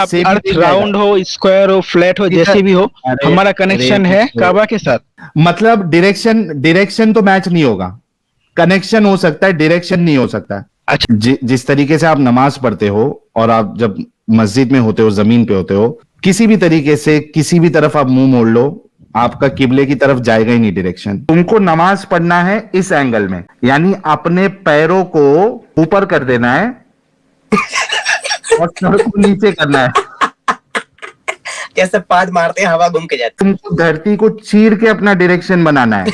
आप सेम ही अर्थ दिख जाएगा। राउंड हो, स्क्वायर हो, फ्लैट हो, जैसे भी हो, अरे हमारा अरे कनेक्शन है काबा के साथ। मतलब डायरेक्शन तो मैच नहीं होगा, कनेक्शन हो सकता है, डायरेक्शन नहीं हो सकता है। अच्छा। जिस तरीके से आप नमाज पढ़ते हो और आप जब मस्जिद में होते हो, जमीन पे होते हो, किसी भी तरीके से किसी भी तरफ आप मुंह मोड़ लो, आपका किबले की तरफ जाएगा ही नहीं डायरेक्शन। तुमको नमाज पढ़ना है इस एंगल में, यानी अपने पैरों को ऊपर कर देना है और सर को नीचे करना है। जैसे पाद मारते हैं हवा घूम के जाती तुमको धरती को चीर के अपना डायरेक्शन बनाना है।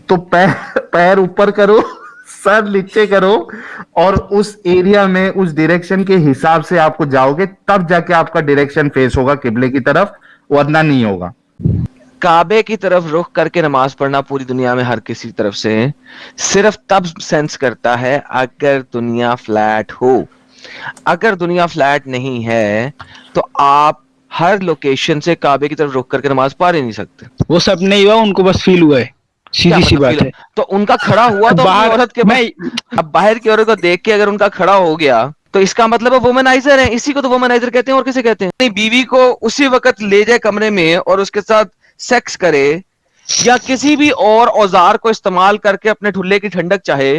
तो पैर पैर ऊपर करो, सर नीचे करो, और उस एरिया में उस डायरेक्शन के हिसाब से आपको जाओगे, तब जाके आपका डायरेक्शन फेस होगा किबले की तरफ, वरना नहीं होगा। काबे की तरफ रुख करके नमाज पढ़ना पूरी दुनिया में हर किसी तरफ से सिर्फ तब सेंस करता है अगर दुनिया फ्लैट हो। अगर दुनिया फ्लैट नहीं है तो आप हर लोकेशन से काबे की तरफ रुख करके नमाज पढ़ ही नहीं सकते। वो सब नहीं हुआ, उनको बस फील हुआ है, क्या सीधी सी मतलब बात feel- है। तो उनका खड़ा हुआ तो अपनी बाहर औरत के मैं अब बाहर की औरत को देख के अगर उनका खड़ा हो गया तो इसका मतलब है वुमनाइजर है। इसी को तो वुमनाइजर कहते हैं, और किसे कहते हैं? नहीं, बीवी को उसी वक्त ले जाए कमरे में और उसके साथ सेक्स करे या किसी भी और औजार को इस्तेमाल करके अपने ठुल्ले की ठंडक चाहे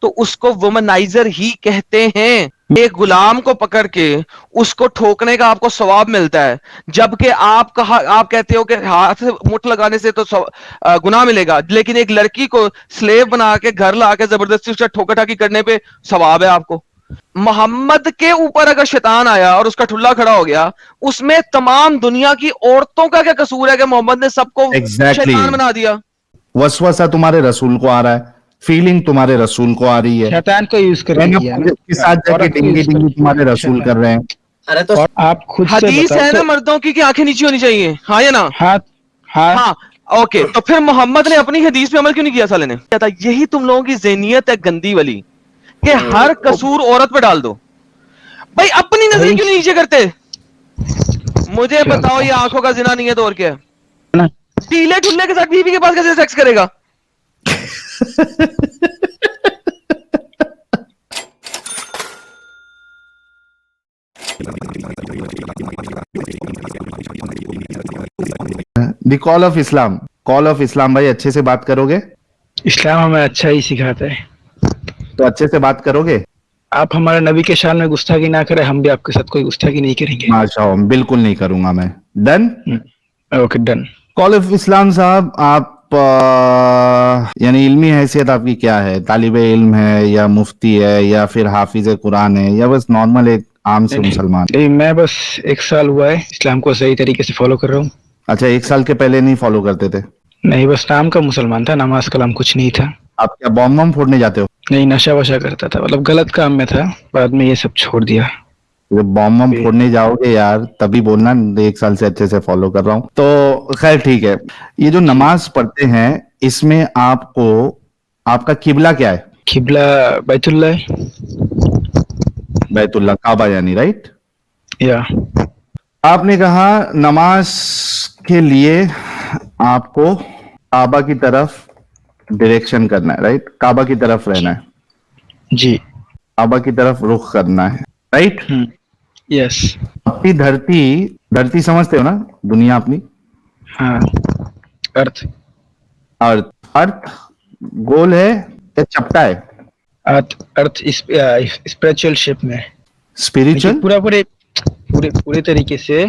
तो उसको वुमनाइजर ही कहते हैं। एक गुलाम को पकड़ के उसको ठोकने का आपको सवाब मिलता है, जबकि आप कहते हो कि हाथ से मुठ लगाने से तो गुनाह मिलेगा, लेकिन एक लड़की को स्लेव बना के घर ला के जबरदस्ती उसका ठोका ठाकी करने पे सवाब है आपको। मोहम्मद के ऊपर अगर शैतान आया और उसका ठुल्ला खड़ा हो गया, उसमें तमाम दुनिया की औरतों का क्या कसूर है कि मोहम्मद ने सबको शैतान बना दिया? वसवसा तुम्हारे रसूल को आ रहा है, फीलिंग तुम्हारे रसूल को आ रही है, शैतान को यूज करके किया ना, के साथ जाके औरत को डिंगी यूज डिंगी करके तुम्हारे रसूल शैतान। कर रहे हैं। अरे तो और आप खुद से हदीस है बताओ ना तो, मर्दों की कि आंखें नीची होनी चाहिए, हाँ या ना? हाँ हाँ, हाँ, ओके। तो फिर मोहम्मद ने अपनी हदीस पे अमल क्यों नहीं किया साले ने? क्या था? यही तुम लोगों की ज़हनियत है गंदी वाली कि हर कसूर औरत पे डाल दो। भाई अपनी नजर भाई क्यों नहीं नीचे करते? मुझे क्या बताओ, ये आंखों का जिना नहीं है तो और क्या है? ना, टीले ठुल्ले के साथ बीवी के पास कैसे सेक्स करेगा? द कॉल ऑफ इस्लाम भाई, अच्छे से बात करोगे इस्लाम हमें अच्छा ही सिखाता है। तो अच्छे से बात करोगे। आप हमारे नबी के शान में गुस्ताखी ना करें, हम भी आपके साथ कोई गुस्ताखी नहीं करेंगे। माशाअल्लाह, बिल्कुल नहीं करूंगा मैं। Done. Okay, done. Call of Islam साहब, आप यानी इल्मी हैसियत आपकी क्या है? तालिबे इल्म है या मुफ्ती है या फिर हाफिज कुरान है या बस नॉर्मल एक आम से मुसलमान? नहीं, मैं बस 1 साल हुआ है इस्लाम को सही तरीके से फॉलो कर रहा हूँ। अच्छा, 1 साल के पहले नहीं फॉलो करते थे? नहीं, बस नाम का मुसलमान था, नमाज कलाम कुछ नहीं था। आप क्या बॉम्ब वॉम्ब फोड़ने जाते हो? नहीं, नशा वशा करता था, मतलब गलत काम में था, बाद में ये सब छोड़ दिया। जब बॉम्ब वॉम्ब फोड़ने जाओगे यार, तभी बोलना 1 साल से अच्छे से फॉलो कर रहा हूँ। तो खैर ठीक है। ये जो नमाज पढ़ते हैं, इसमें आपको आपका किबला क्या है? किबला बैतुल्लाह है। बैतुल्लाह, काबा यानी, राइट? या आपने कहा नमाज के लिए आपको काबा की तरफ डायरेक्शन करना है, राइट? काबा की तरफ रहना है, जी, काबा की तरफ रुख करना है, राइट? यस, अपनी धरती समझते हो ना? दुनिया अपनी, हाँ, अर्थ, अर्थ। अर्थ गोल है या चपटा है? अर्थ स्पिरिचुअल शेप में, स्पिरिचुअल? पूरा पूरे पूरे पूरे तरीके से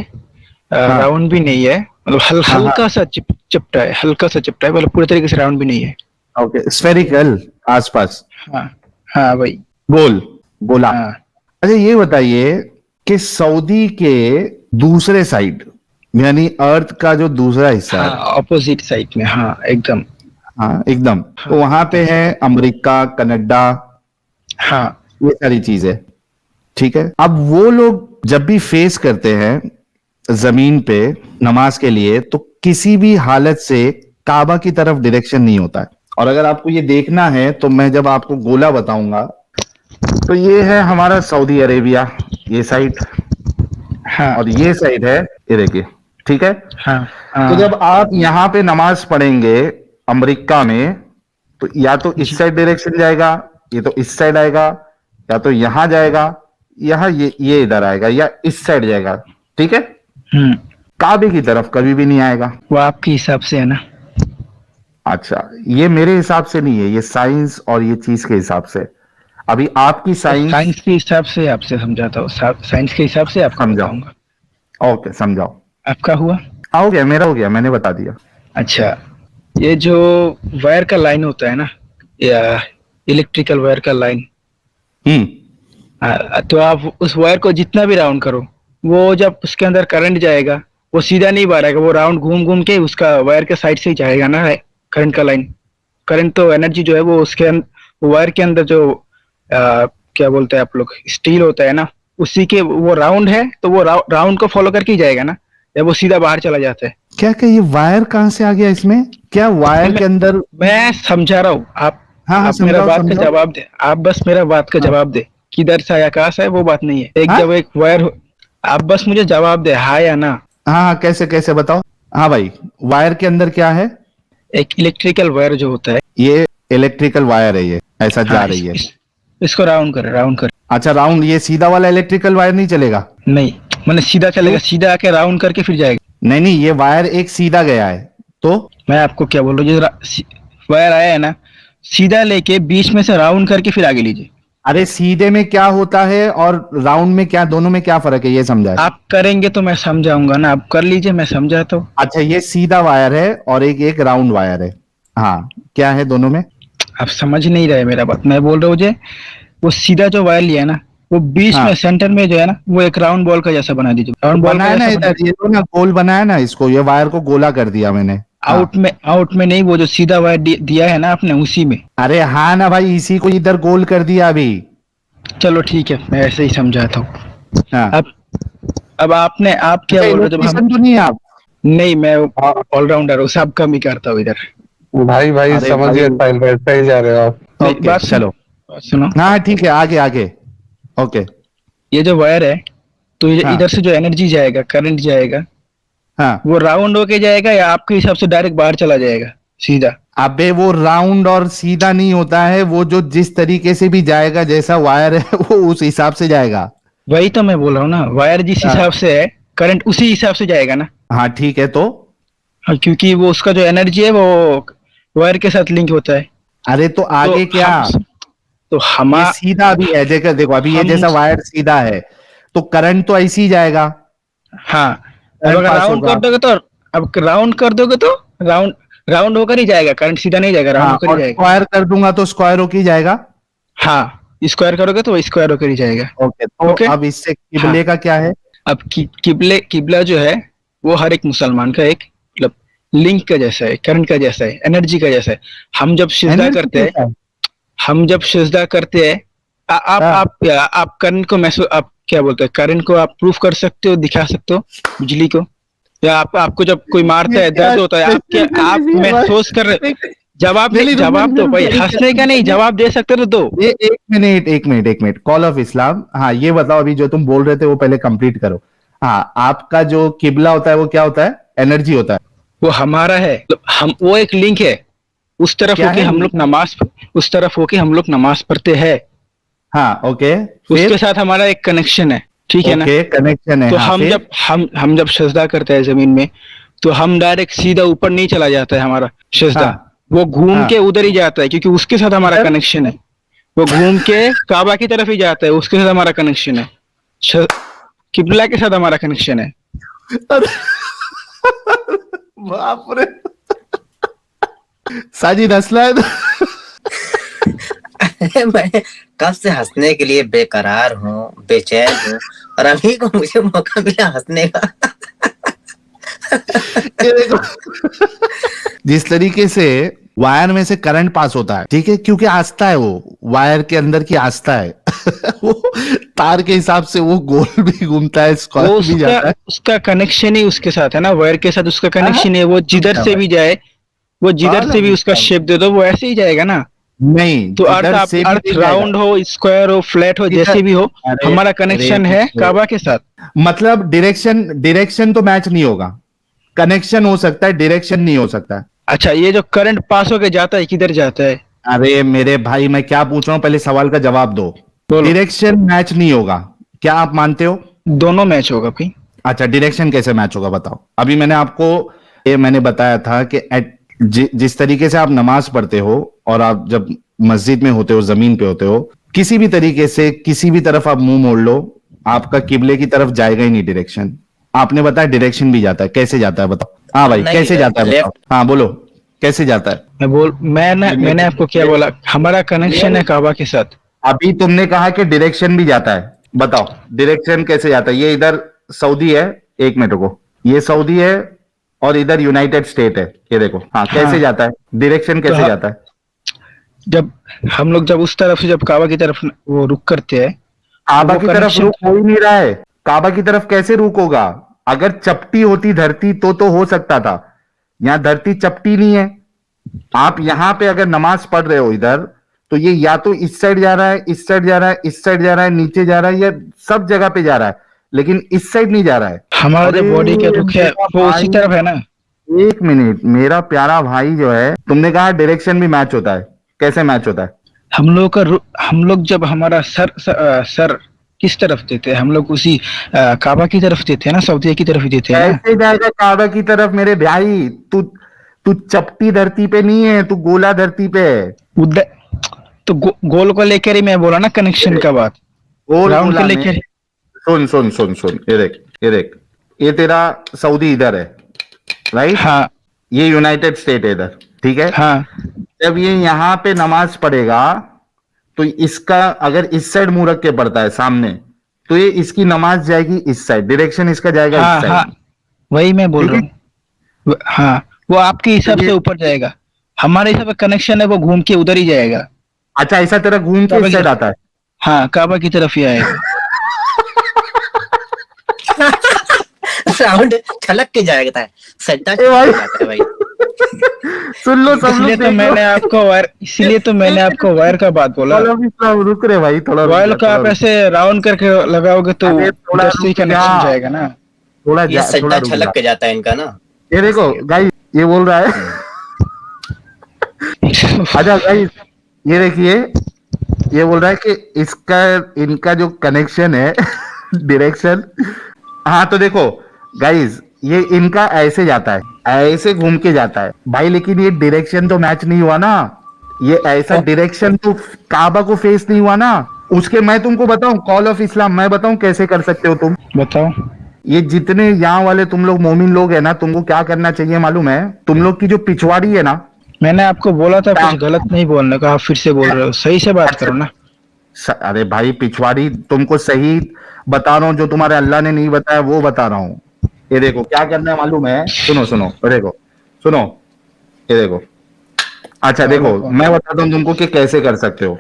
राउंड भी नहीं है, मतलब हल्का सा चपटा है, हल्का सा चपटा है, मतलब पूरे तरीके से राउंड भी नहीं है। ओके, स्फेरिकल, आसपास। हाँ हाँ भाई, गोल, गोला। हाँ। अच्छा, ये बताइए कि सऊदी के दूसरे साइड, यानी अर्थ का जो दूसरा हिस्सा है, ऑपोजिट साइड में, हाँ एकदम, हाँ एकदम, तो वहां पे है अमेरिका, कनाडा, हाँ, ये सारी चीजें, ठीक है? अब वो लोग जब भी फेस करते हैं जमीन पे नमाज के लिए, तो किसी भी हालत से काबा की तरफ डायरेक्शन नहीं होता है। और अगर आपको ये देखना है तो मैं जब आपको गोला बताऊंगा, तो ये है हमारा सऊदी अरेबिया, ये साइड, हाँ, और ये साइड है, ये देखिए, ठीक है? हाँ, तो जब आप यहाँ पे नमाज पढ़ेंगे अमेरिका में, तो या तो इस साइड डायरेक्शन जाएगा, ये तो इस साइड आएगा, या तो यहां जाएगा यहाँ ये इधर आएगा या इस साइड जाएगा, ठीक है। हम्म, काबे की तरफ कभी भी नहीं आएगा। वो आपके हिसाब से है ना। अच्छा, ये मेरे हिसाब से नहीं है, ये साइंस और ये चीज के हिसाब से। अभी आपकी साइंस साइंस के हिसाब से आपसे समझाता हूँ, साइंस के हिसाब से आपको समझाओ। बताऊंगा। ओके, समझाओ। आपका हुआ। हो गया, मेरा हो गया, मैंने बता दिया। अच्छा, ये जो वायर का लाइन होता है ना, या इलेक्ट्रिकल वायर का लाइन, तो आप उस वायर को जितना भी राउंड करो, वो जब उसके अंदर करंट जाएगा वो सीधा नहीं बढ़ेगा, वो राउंड घूम घूम के उसका वायर के साइड से ही जाएगा ना करंट का लाइन। करंट तो एनर्जी जो है वो उसके वायर के अंदर जो क्या बोलते हैं आप लोग, स्टील होता है ना, उसी के वो राउंड है, तो वो राउंड को फॉलो करके ही जाएगा ना, या वो सीधा बाहर चला जाता है। क्या क्या ये वायर कहाँ से आ गया इसमें? क्या वायर के अंदर? मैं समझा रहा हूँ, आप हाँ, आप मेरा समझाओ, बात का समझाओ। जवाब दे, आप बस मेरा बात का जवाब दे, किधर से आया कहाँ से है वो बात नहीं है। एक हाँ? जब एक वायर आप बस मुझे जवाब दे, हाँ या ना। हाँ, कैसे कैसे बताओ। हाँ भाई, वायर के अंदर क्या है? एक इलेक्ट्रिकल वायर जो होता है, ये इलेक्ट्रिकल वायर है, ये ऐसा जा हाँ, रही है। इसको राउंड करे, राउंड करे। अच्छा, राउंड, ये सीधा वाला इलेक्ट्रिकल वायर नहीं चलेगा? नहीं, मैंने सीधा चलेगा, सीधा आके राउंड करके फिर जाएगा। नहीं नहीं, ये वायर एक सीधा गया है तो। मैं आपको क्या बोल रहा हूँ, जो वायर आया है ना, सीधा लेके बीच में से राउंड करके फिर आगे लीजिए। अरे सीधे में क्या होता है और राउंड में क्या, दोनों में क्या फर्क है, ये समझाए। आप करेंगे तो मैं समझाऊंगा ना, आप कर लीजिए, मैं समझाता हूँ। अच्छा, ये सीधा वायर है और एक एक राउंड वायर है। हाँ, क्या है दोनों में? आप समझ नहीं रहे मेरा बात। मैं बोल रहा हूँ, जे वो सीधा जो वायर लिया है ना, वो बीच हाँ। में सेंटर में जो है ना, वो एक राउंड बॉल का जैसा बना दीजिए। राउंड बॉल का बनाया ना जैसा इधर, ये तो ना गोल बनाया ना इसको, ये वायर को गोला कर दिया मैंने। हाँ। आउट में नहीं, वो जो सीधा वायर दिया है ना आपने, उसी में। अरे हाँ ना भाई, इसी को इधर गोल कर दिया अभी। चलो ठीक है, मैं ऐसे ही समझाता हूँ। हाँ। अब आप क्या बोल रहे हो जब इलेक्ट्रीशियन हम। तो नहीं है आप? नहीं, मैं ऑलराउंडर हूँ, सब कम ही करता हूँ इधर। भाई भाई अरे समझिए, भाई। स्टाइल बैठते ही जा रहे हो आप। नहीं, ओके, बात चलो। सुनो। हाँ ठीक है, आगे आगे। ओके। ये जो वायर है, तो ये हाँ। इधर से जो एनर्जी जाएगा, करंट जाएगा, हाँ। वो राउंड होके जाएगा या आपके हिसाब से डायरेक्ट बाहर चला जाएगा सीधा? अबे वो राउंड और सीधा नहीं होता है, वो जो जिस तरीके से भी जाएगा, जैसा वायर है वो उस हिसाब से जाएगा। वही तो मैं बोल रहा हूँ ना, वायर जिस हाँ। हिसाब से है, करंट उसी हिसाब से जाएगा ना। हाँ ठीक है, तो हाँ, क्योंकि वो उसका जो एनर्जी है वो वायर के साथ लिंक होता है। अरे तो आगे तो क्या? तो ये सीधा भी है, देखो देखो, अभी ये हम- जैसा वायर सीधा है तो करंट तो ऐसे ही जाएगा। हाँ, अब करंट अगर पास राउंड होगा। कर दोगे तो, अब राउंड कर दोगे तो राउंड राउंड होकर ही जाएगा, करंट सीधा नहीं जाएगा, राउंड हाँ, होकर ही और जाएगा। स्क्वायर कर दूंगा तो स्क्वायर होके ही जाएगा। हाँ, स्क्वायर करोगे तो स्क्वायर होकर ही जाएगा। ओके, तो ओके। अब इससे किबले का क्या है? अब किबला जो है, वो हर एक मुसलमान का एक मतलब लिंक का जैसा है, करंट का जैसा है, एनर्जी का जैसा है। हम जब सिजदा Energy करते हैं, कैसा है? हम जब सिजदा करते हैं, हाँ। आप करंट को महसूस, आप क्या बोलते हैं, करंट को आप प्रूफ कर सकते हो, दिखा सकते हो, बिजली को, या आपको जब कोई मारता है, दर्द होता है, आप महसूस कर रहे। जवाब दो भाई, हंसने का नहीं, जवाब दे सकते तो दो। ये एक मिनट, कॉल ऑफ इस्लाम। हाँ, ये बताओ, अभी जो तुम बोल रहे थे वो पहले कंप्लीट करो। हाँ, आपका जो किबला होता है वो क्या होता है? एनर्जी होता है। वो हमारा है, तो हम वो एक लिंक है, उस तरफ क्या होके है? हम लोग नमाज, उस तरफ होके हम लोग नमाज पढ़ते हैं, हाँ, ओके। उसके साथ हमारा एक कनेक्शन है, ठीक है ना। ओके, कनेक्शन है। तो हाँ, हम जब हम जब सजदा करते हैं जमीन में, तो हम डायरेक्ट सीधा ऊपर नहीं चला जाता है हमारा सजदा। हाँ। वो घूम हाँ। के उधर ही जाता है, क्योंकि उसके साथ हमारा उधर? कनेक्शन है। वो घूम के काबा की तरफ ही जाता है, उसके साथ हमारा कनेक्शन है, किबला के साथ हमारा कनेक्शन है। बाप रे, साजिद हंसला है। मैं कब से हंसने के लिए बेकरार हूँ, बेचैन हूँ, और अभी को मुझे मौका मिला हंसने का। ये देखो, जिस तरीके से वायर में से करंट पास होता है, ठीक है, क्योंकि आस्था है, वो वायर के अंदर की आस्था है। वो तार के हिसाब से वो गोल भी घूमता है, वो स्क्वायर भी जाता है। उसका कनेक्शन ही उसके साथ है ना, वायर के साथ उसका कनेक्शन है। वो जिधर से भी जाए, वो जिधर से भी उसका शेप दे दो, वो ऐसे ही जाएगा ना। नहीं, तो इधर से भी अर्थ नहीं जाएगा। राउंड हो, स्क्वायर हो, फ्लैट हो, जैसे भी हो, अरे, हमारा कनेक्शन अरे, है काबा के साथ। मतलब डायरेक्शन तो मैच नहीं होगा, कनेक्शन हो सकता है, डायरेक्शन नहीं हो सकता है। अच्छा, ये जो करंट पास होके जाता है, किधर जाता है? अरे मेरे भाई, मैं क्या पूछ रहा हूँ, पहले सवाल का जवाब दो। बोलो। डायरेक्शन मैच नहीं होगा, क्या आप मानते हो? दोनों मैच होगा भाई। अच्छा, डायरेक्शन कैसे मैच होगा बताओ। अभी मैंने बताया था कि जिस तरीके से आप नमाज पढ़ते हो और आप जब मस्जिद में होते हो, जमीन पे होते हो, किसी भी तरीके से किसी भी तरफ आप मुंह मोड़ लो, आपका किबले की तरफ जाएगा ही नहीं डायरेक्शन। आपने बताया डायरेक्शन भी जाता है, कैसे जाता है बताओ। हाँ भाई, नहीं, कैसे जाता है बताओ। लेफ्ट। हाँ बोलो, कैसे जाता है? मैंने आपको क्या बोला, हमारा कनेक्शन है काबा के साथ। अभी तुमने कहा कि डायरेक्शन भी जाता है, बताओ डायरेक्शन कैसे जाता है। ये इधर सऊदी है, एक मिनट रुको, ये सऊदी है और इधर यूनाइटेड स्टेट है, ये देखो। हाँ, कैसे हाँ। जाता है डायरेक्शन, तो कैसे जाता है? जब हम लोग जब उस तरफ से जब काबा की तरफ वो रुक करते हैं, काबा वो की तरफ कनेक्शन रुख हो ही नहीं रहा है। काबा की तरफ कैसे रुख होगा? अगर चपटी होती धरती तो हो सकता था। यहां धरती चपटी नहीं है। आप यहां पे अगर नमाज पढ़ रहे हो इधर, तो ये या तो इस साइड जा रहा है, इस साइड जा रहा है, इस साइड जा रहा है, नीचे जा रहा है, या सब जगह पे जा रहा है, लेकिन इस साइड नहीं जा रहा है। हमारा अरे जो बॉडी का रुख है मेरा वो उसी भाई, तरफ है ना। एक मिनट, मेरा प्यारा भाई जो है, तुमने कहा डायरेक्शन भी मैच होता है, कैसे मैच होता है? हम लोग जब हमारा सर किस तरफ देते हैं, हम लोग उसी काबा की तरफ देते हैं ना, सऊदी की तरफ ही देते हैं ना। कैसे जाएगा काबा की तरफ मेरे भाई? तू तू चपटी धरती पे नहीं है, तू गोला धरती पे है। उधर तो गोल को लेकर ही मैं बोला ना, कनेक्शन का बात, गोल राउंड को गोला में लेकर। सुन सुन सुन सुन, ये देख, ये देख, ये तेरा सऊदी इधर है, राइट? हाँ ये यूनाइटेड स्टेट है इधर, ठीक है? हाँ जब ये यहाँ पे नमाज पढ़ेगा, तो इसका अगर इस साइड मुंह रख के पढ़ता है सामने, तो ये इसकी नमाज जाएगी इस साइड, डायरेक्शन इसका जाएगा हाँ इस हाँ, साइड। वही मैं बोल ठीक रहा है? हूँ। हाँ, वो आपके हिसाब से ऊपर जाएगा, हमारे हिसाब से कनेक्शन है वो घूम के उधर ही जाएगा। अच्छा, ऐसा तेरा घूम के काबा इस की साइड आता है? हाँ, काबा की तरफ ही आएगा। राउंड छलक के जाएगा है, सट्टा ए भाई। जाता है भाई। सुन लो सब लोग, इसलिए तो मैंने आपको वायर का बात बोला। रुक रहे भाई, थोड़ा रुक वायर जा, को थोड़ा आप रुक ऐसे राउंड करके लगाओगे तो अरे थोड़ा उधर से ही रुक जा। कनेक्शन जाएगा ना। थोड़ा ये थोड़ा सट्टा रुक छलक जा। के जाता है इनका ना। ये देखो गाइस, ये बोल रहा है। अच्छा गाइस, ये देखिए, ये बोल रहा है कि इनका जो कनेक्शन है डायरेक्शन। हाँ तो देखो गाइस, ये इनका ऐसे जाता है, ऐसे घूम के जाता है भाई, लेकिन ये डायरेक्शन तो मैच नहीं हुआ ना। ये ऐसा डायरेक्शन तो काबा को फेस नहीं हुआ ना। उसके मैं तुमको बताऊं, कॉल ऑफ इस्लाम मैं बताऊं कैसे कर सकते हो तुम। बताओ। ये जितने यहाँ वाले तुम लोग मोमिन लोग है ना, तुमको क्या करना चाहिए मालूम है? तुम लोग की जो पिछवाड़ी है ना, मैंने आपको बोला था कुछ गलत नहीं बोलने का, आप फिर से बोल रहे हो, सही से बात करो ना। अरे भाई पिछवाड़ी तुमको सही बता रहा हूँ, जो तुम्हारे अल्लाह ने नहीं बताया वो बता रहा हूँ। ये देखो क्या करना है मालूम है, सुनो सुनो, देखो सुनो, ये देखो। अच्छा देखो, मैं बताता हूँ तुमको कि कैसे कर सकते हो।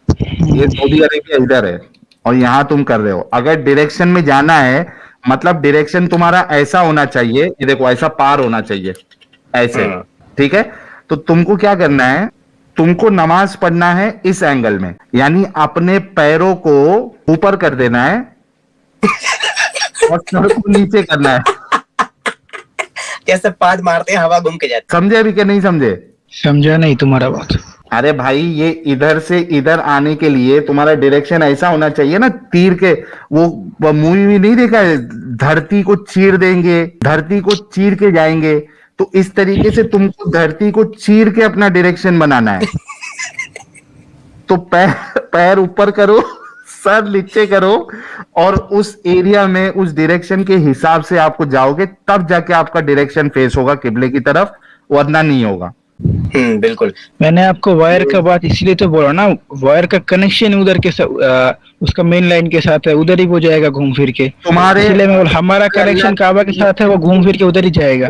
ये सऊदी अरेबिया इधर है और यहाँ तुम कर रहे हो। अगर डायरेक्शन में जाना है, मतलब डायरेक्शन तुम्हारा ऐसा होना चाहिए, ये देखो ऐसा पार होना चाहिए, ऐसे, ठीक है? तो तुमको क्या करना है, तुमको नमाज पढ़ना है इस एंगल में, यानी अपने पैरों को ऊपर कर देना है और सर को नीचे करना है। कैसे पाद मारते हैं, हवा घूम के जाती समझे अभी कि नहीं समझे? समझा नहीं तुम्हारा बात। अरे भाई, ये इधर से इधर आने के लिए तुम्हारा डायरेक्शन ऐसा होना चाहिए ना, तीर के। वो मूवी भी नहीं देखा है, धरती को चीर देंगे, धरती को चीर के जाएंगे, तो इस तरीके से तुमको धरती को चीर के अपना डायरेक्शन बनाना है। तो पैर ऊपर करो, सर नीचे करो, और उस एरिया में उस डायरेक्शन के हिसाब से आपको जाओगे, तब जाके आपका डायरेक्शन फेस होगा किबले की तरफ, वरना नहीं होगा। बिल्कुल। मैंने आपको वायर का बात इसलिए तो बोला ना, वायर का कनेक्शन उधर के उसका मेन लाइन के साथ है, उधर ही वो जाएगा घूम फिर के। तुम्हारे इसलिए मैं बोला हमारा कनेक्शन काबा के साथ है, वो घूम फिर के उधर ही जाएगा।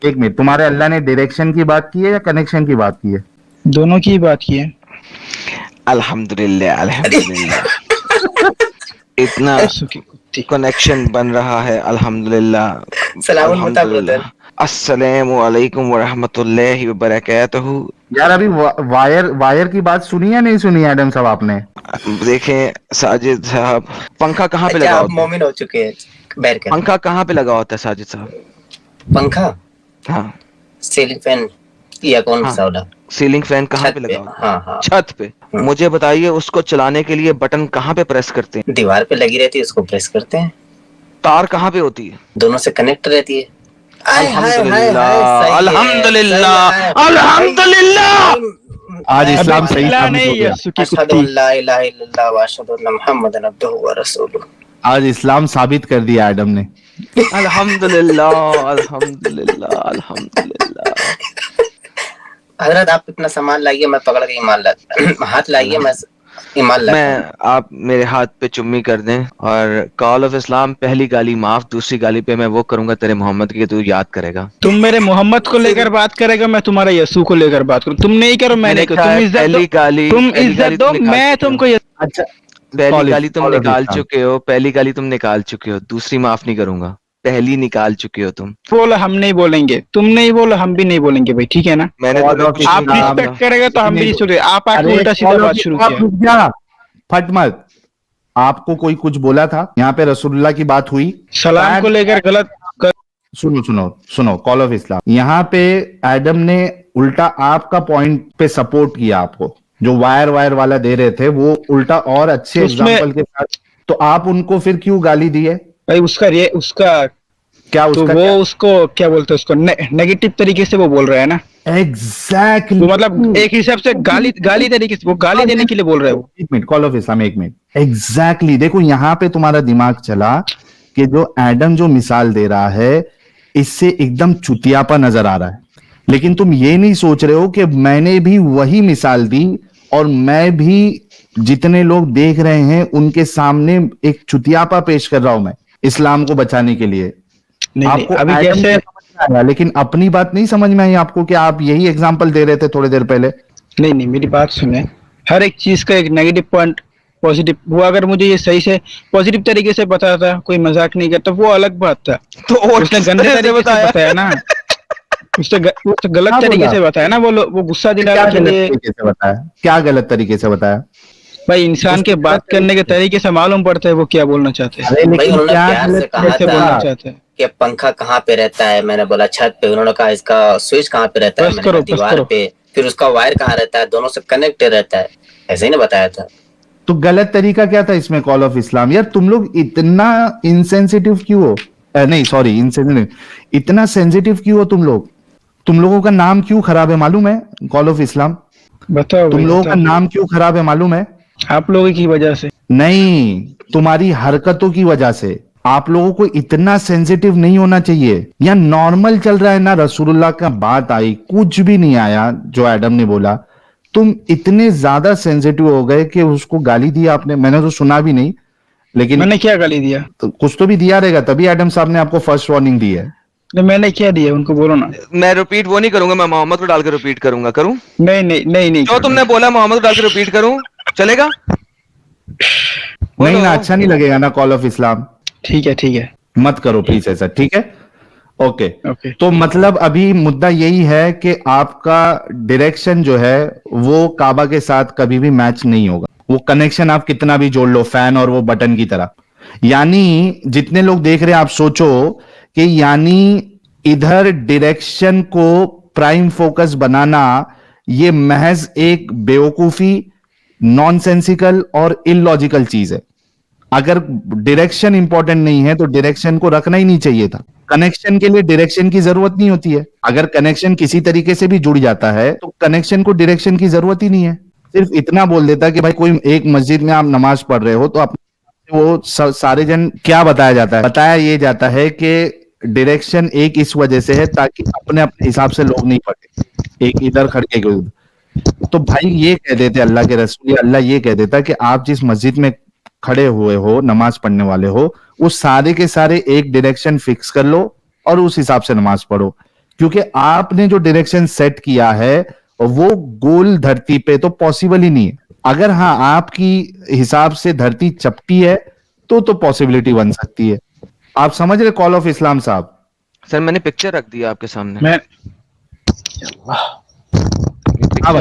एक मिनट, तुम्हारे अल्लाह ने डायरेक्शन की बात की है या कनेक्शन की बात की है? दोनों की बात की है। अल्हम्दुलिल्लाह अल्हम्दुलिल्लाह इतना कनेक्शन बन रहा है, अल्हम्दुलिल्लाह। सलामुन मुता ब्रदर। अस्सलामु अलैकुम व रहमतुल्लाहि व बरकातहू। यार अभी वायर की बात सुनी या नहीं सुनी एडम साहब आपने? देखें साजिद साहब, पंखा कहाँ पे अच्छा, लगा आप होता है? मोमिन हो चुके हैं, बैर कर। पंखा कहाँ पे लगा होता है साजिद साहब? पंखा हाँ सीलिंग फैन या कौन हाँ। सा वाला? सीलिंग फैन कहाँ पे छत पे, लगा हुआ? हाँ हाँ, छत पे। मुझे बताइए उसको चलाने के लिए बटन कहाँ पे प्रेस करते हैं? दीवार पे लगी रहती है, उसको प्रेस करते हैं, तार कहाँ पे होती है? दोनों से कनेक्ट रहती है। हाय हाय हाय अल्हम्दुलिल्लाह, हाय, सही है, अल्हम्दुलिल्लाह, सही है। अल्हम्दुलिल्लाह। आज मैं- इस्लाम अबे सही चिल्ला साबित हो नहीं गया। यस्सु की अशहदु कुत्ती। अन ला इलाहा इल्लल्लाह व अशहदु अन्न मुहम्मदन अब्दुहु व रसूलुहु। आज इस्लाम साबित कर दिया एडम ने। अल्हम्दुलिल्लाह, अल्हम्दुलिल्लाह, अल्हम्दुलिल्लाह। हजरत आप इतना सामान लाइए, मैं पकड़ के ईमान ला हाथ लाइए, मैं ईमान लाता हूँ। मैं आप मेरे हाथ पे चुम्मी कर दें और कॉल ऑफ इस्लाम पहली गाली माफ, दूसरी गाली पे मैं वो करूंगा तेरे मोहम्मद की कि तू याद करेगा। तुम मेरे मोहम्मद को लेकर बात करेगा, मैं तुम्हारा यसू को लेकर बात करूं। तुम नहीं करो, मैं मैंने नहीं करूं। कहा तुम है, इज्जत दो, पहली गाली तुम पहली इज्जत गाली दो, तुम निकाल मैं चुके हो। तुमको अच्छा, पहली गाली तुम कॉल ऑफ निकाल इस्लाम। चुके हो, पहली गाली तुम निकाल चुके हो, दूसरी माफ नहीं करूंगा। पहली निकाल चुके हो तुम। बोलो, हम नहीं बोलेंगे। तुम नहीं बोलो, हम भी नहीं बोलेंगे भाई, ठीक है ना? मैंने कॉल तुम्हें ऑफ कुछ नहीं आप कहा रिस्पेक्ट था। करेगा तो हम भी रिस्पेक्ट करेंगे। आप आके अरे उल्टा सीधा कॉल ऑफ बात शुरू इस्लाम किया। रुक जा, फट मत। आपको कोई कुछ बोला था? यहाँ पे रसूलुल्लाह की बात हुई। सलाम को लेकर गलत सुनो सुनो सुनो, कॉल ऑफ इस्लाम, यहाँ पे एडम ने उल्टा आपका पॉइंट पे सपोर्ट किया। आपको जो वायर वायर वाला दे रहे थे वो उल्टा और अच्छे तो उसमें- एग्जाम्पल के साथ, तो आप उनको फिर क्यों गाली दी है? भाई उसका क्या तो उसका वो क्या? उसको क्या बोलते हैं, उसको नेगेटिव तरीके से वो बोल रहा है ना। एग्जैक्टली तो मतलब एक हिसाब से गाली तरीके से, वो गाली देने के लिए बोल रहा है वो। एक मिनट, कॉल ऑफ इस्लाम, एक मिनट। एग्जैक्टली देखो यहाँ पे तुम्हारा दिमाग चला कि जो एडम जो मिसाल दे रहा है इससे एकदम चुतियापा नजर आ रहा है, लेकिन तुम ये नहीं सोच रहे हो कि मैंने भी वही मिसाल दी और मैं भी जितने लोग देख रहे हैं उनके सामने एक चुतियापा पेश कर रहा हूं मैं इस्लाम को बचाने के लिए। नहीं आपको अभी एडम जैसे का समझ में आया, लेकिन अपनी बात नहीं समझ में आई आपको कि आप यही एग्जाम्पल दे रहे थे थोड़ी देर पहले। नहीं मेरी बात सुने। हर एक चीज का एक नेगेटिव पॉइंट पॉजिटिव, वो अगर मुझे ये सही से पॉजिटिव तरीके से बताता, कोई मजाक नहीं करता, वो अलग बात था। तो और उसने किस गंदे तरह से तरीके से बताया? बताया ना। उसने गलत क्या तरीके बोला? से बताया ना। वो गुस्सा क्या दिलाने के गलत लिए। तरीके से बताया? क्या गलत तरीके से बताया? भाई इंसान के उसने बात गलत करने के तरीके तरीके से मालूम पड़ता है वो क्या बोलना चाहते हैं, अरे भाई लेकिन उन्होंने क्या प्यार से गलत कहा कैसे था बोलना चाहते हैं। कि पंखा कहाँ पे रहता है, मैंने बोला छत पे, उन्होंने कहा इसका स्विच कहाँ पे रहता है, बस मैंने कहा करो, बस दीवार करो। पे, फिर उसका वायर कहाँ रहता है, दोनों से कनेक्टेड रहता है, ऐसे ही ना बताया था। तो गलत तरीका क्या था इसमें? कॉल ऑफ इस्लाम, यार तुम लोग इतना इंसेंसिटिव क्यों हो? नहीं सॉरी, इंसेंसिटिव, इतना सेंसिटिव क्यों हो तुम लोग? तुम लोगों का नाम क्यों खराब है मालूम है? कॉल ऑफ इस्लाम, बताओ तुम भाई, लोगों का बताओ। नाम क्यों खराब है मालूम है? आप लोगों की वजह से। नहीं, तुम्हारी हरकतों की वजह से। आप लोगों को इतना सेंसिटिव नहीं होना चाहिए। या नॉर्मल चल रहा है ना, रसूलुल्लाह का बात आई, कुछ भी नहीं आया जो एडम ने बोला, तुम इतने ज्यादा सेंसिटिव हो गए कि उसको गाली दी आपने। मैंने तो सुना भी नहीं, लेकिन मैंने क्या गाली दिया? तो कुछ तो भी दिया रहेगा, तभी एडम साहब ने आपको फर्स्ट वार्निंग दी है। नहीं मैंने क्या दिया, उनको बोलो ना। मैं रिपीट वो नहीं करूंगा, मैं मोहम्मद को डाल के रिपीट करूंगा। करूं नहीं नहीं नहीं नहीं जो तुमने बोला मोहम्मद को डाल के रिपीट करूं, चलेगा? नहीं ना, बोलो। अच्छा नहीं लगेगा ना कॉल ऑफ इस्लाम। ठीक है, ठीक है। मत करो प्लीज ऐसा, ठीक है? Okay okay. तो मतलब अभी मुद्दा यही है कि आपका डायरेक्शन जो है वो काबा के साथ कभी भी मैच नहीं होगा। वो कनेक्शन आप कितना भी जोड़ लो फैन और वो बटन की तरह, यानी जितने लोग देख रहे हैं आप सोचो कि यानी इधर डायरेक्शन को प्राइम फोकस बनाना ये महज एक बेवकूफी, नॉनसेंसिकल और इलॉजिकल चीज है। अगर डायरेक्शन इंपॉर्टेंट नहीं है तो डायरेक्शन को रखना ही नहीं चाहिए था। कनेक्शन के लिए डायरेक्शन की जरूरत नहीं होती है। अगर कनेक्शन किसी तरीके से भी जुड़ जाता है तो कनेक्शन को डायरेक्शन की जरूरत ही नहीं है। सिर्फ इतना बोल देता कि भाई कोई एक मस्जिद में आप नमाज पढ़ रहे हो तो आप वो सारे जन क्या बताया जाता है? बताया ये जाता है कि डायरेक्शन एक इस वजह से है ताकि अपने अपने हिसाब से लोग नहीं पढ़े, एक इधर खड़के के उधर। तो भाई ये कह देते अल्लाह के रसूल, या अल्लाह ये कह देता कि आप जिस मस्जिद में खड़े हुए हो, नमाज पढ़ने वाले हो, वो सारे के सारे एक डायरेक्शन फिक्स कर लो और उस हिसाब से नमाज पढ़ो, क्योंकि आपने जो डायरेक्शन सेट किया है वो गोल धरती पे तो पॉसिबल ही नहीं है। अगर हाँ आपकी हिसाब से धरती चपटी है तो पॉसिबिलिटी बन सकती है। आप समझ रहे कॉल ऑफ इस्लाम साहब? सर मैंने पिक्चर रख दिया आपके सामने। मैं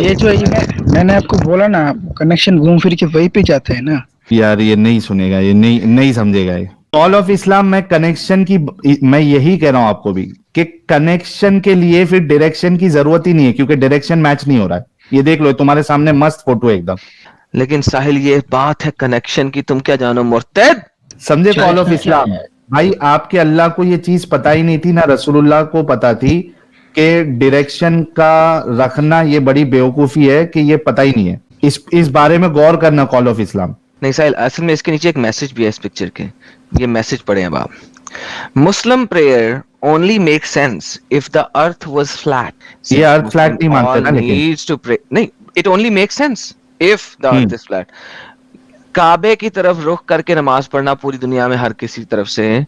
ये जो है मैंने आपको बोला ना, कनेक्शन घूम फिर के वहीं पे जाता है ना। यार ये नहीं सुनेगा, ये नहीं समझेगा ये। कॉल ऑफ इस्लाम में कनेक्शन की, मैं यही कह रहा हूं आपको भी कि कनेक्शन के लिए फिर डायरेक्शन की जरूरत ही नहीं है, क्योंकि डायरेक्शन मैच नहीं हो रहा है। ये देख लो, तुम्हारे सामने मस्त फोटो है एकदम। लेकिन साहिल ये बात है कनेक्शन की, तुम क्या जानो मुर्तद। समझे? कॉल ऑफ इस्लाम भाई, आपके अल्लाह को ये चीज पता ही नहीं थी, ना रसूलुल्लाह को पता थी कि डायरेक्शन का रखना ये बड़ी बेवकूफी है, कि ये पता ही नहीं है। इस बारे में गौर करना कॉल ऑफ इस्लाम। नहीं साहिल, असल में इसके नीचे एक मैसेज भी है इस पिक्चर के, ये मैसेज पढ़े हैं आप। Muslim prayer only make sense if the earth was flat. ये अर्थ फ्लैट नहीं मानते ना, लेकिन नीड्स टू प्रे, नहीं, it only make sense if the earth is flat. काबे की तरफ रुख करके नमाज पढ़ना पूरी दुनिया में हर किसी तरफ से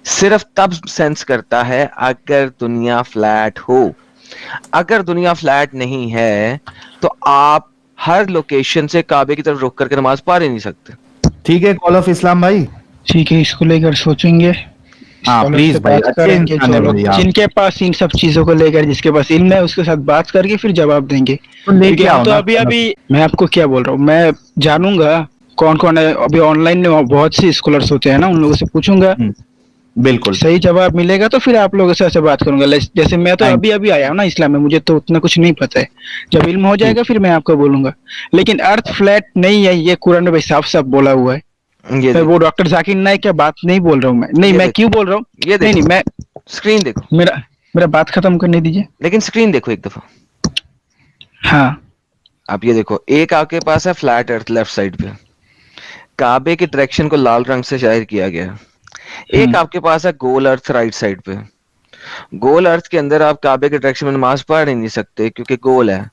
सिर्फ तब सेंस करता है अगर दुनिया फ्लैट हो। अगर दुनिया फ्लैट नहीं है तो आप हर लोकेशन से काबे की तरफ रुख करके नमाज पढ़ ही नहीं सकते। ठीक है कॉल ऑफ इस्लाम भाई। ठीक है, इसको लेकर सोचेंगे। हाँ स्कॉलर प्लीज से भाई, बात अच्छे करेंगे, इंसान जो है लोग भाई आप। जिनके पास इन सब चीजों को लेकर, जिसके पास इल्म है, उसके साथ बात करके फिर जवाब देंगे। तो लेके क्योंकि हम आओ तो ना। अभी अभी, मैं आपको क्या बोल रहा हूँ, मैं जानूंगा कौन कौन है। अभी ऑनलाइन में बहुत सी स्कॉलर्स होते हैं ना, उन लोगों से पूछूंगा, बिल्कुल सही जवाब मिलेगा तो फिर आप लोगों से ऐसे बात करूंगा। जैसे मैं तो Thank अभी अभी आया हूँ ना इस्लाम में, मुझे तो उतना कुछ नहीं पता है। जब इल्म हो जाएगा फिर मैं आपको बोलूंगा। लेकिन अर्थ फ्लैट नहीं है, ये कुरान में भाई साफ साफ बोला हुआ है। ये मैं वो डॉक्टर जाकिर नाइक क्या बात नहीं बोल रहा हूँ मैं, नहीं ये मैं देखो, क्यों बोल रहा हूँ, ये नहीं नहीं, देखो, मैं स्क्रीन देखो, मेरा मेरा बात खत्म करने दीजिए। लेकिन स्क्रीन देखो एक दफा। हाँ, आप ये देखो, एक आपके पास है फ्लैट अर्थ लेफ्ट साइड पे, काबे के डायरेक्शन को लाल रंग से जाहिर किया गया है। एक आपके पास है गोल अर्थ राइट साइड पे। गोल अर्थ के अंदर आप काबे के डायरेक्शन में नमाज पढ़ ही नहीं सकते क्योंकि गोल है।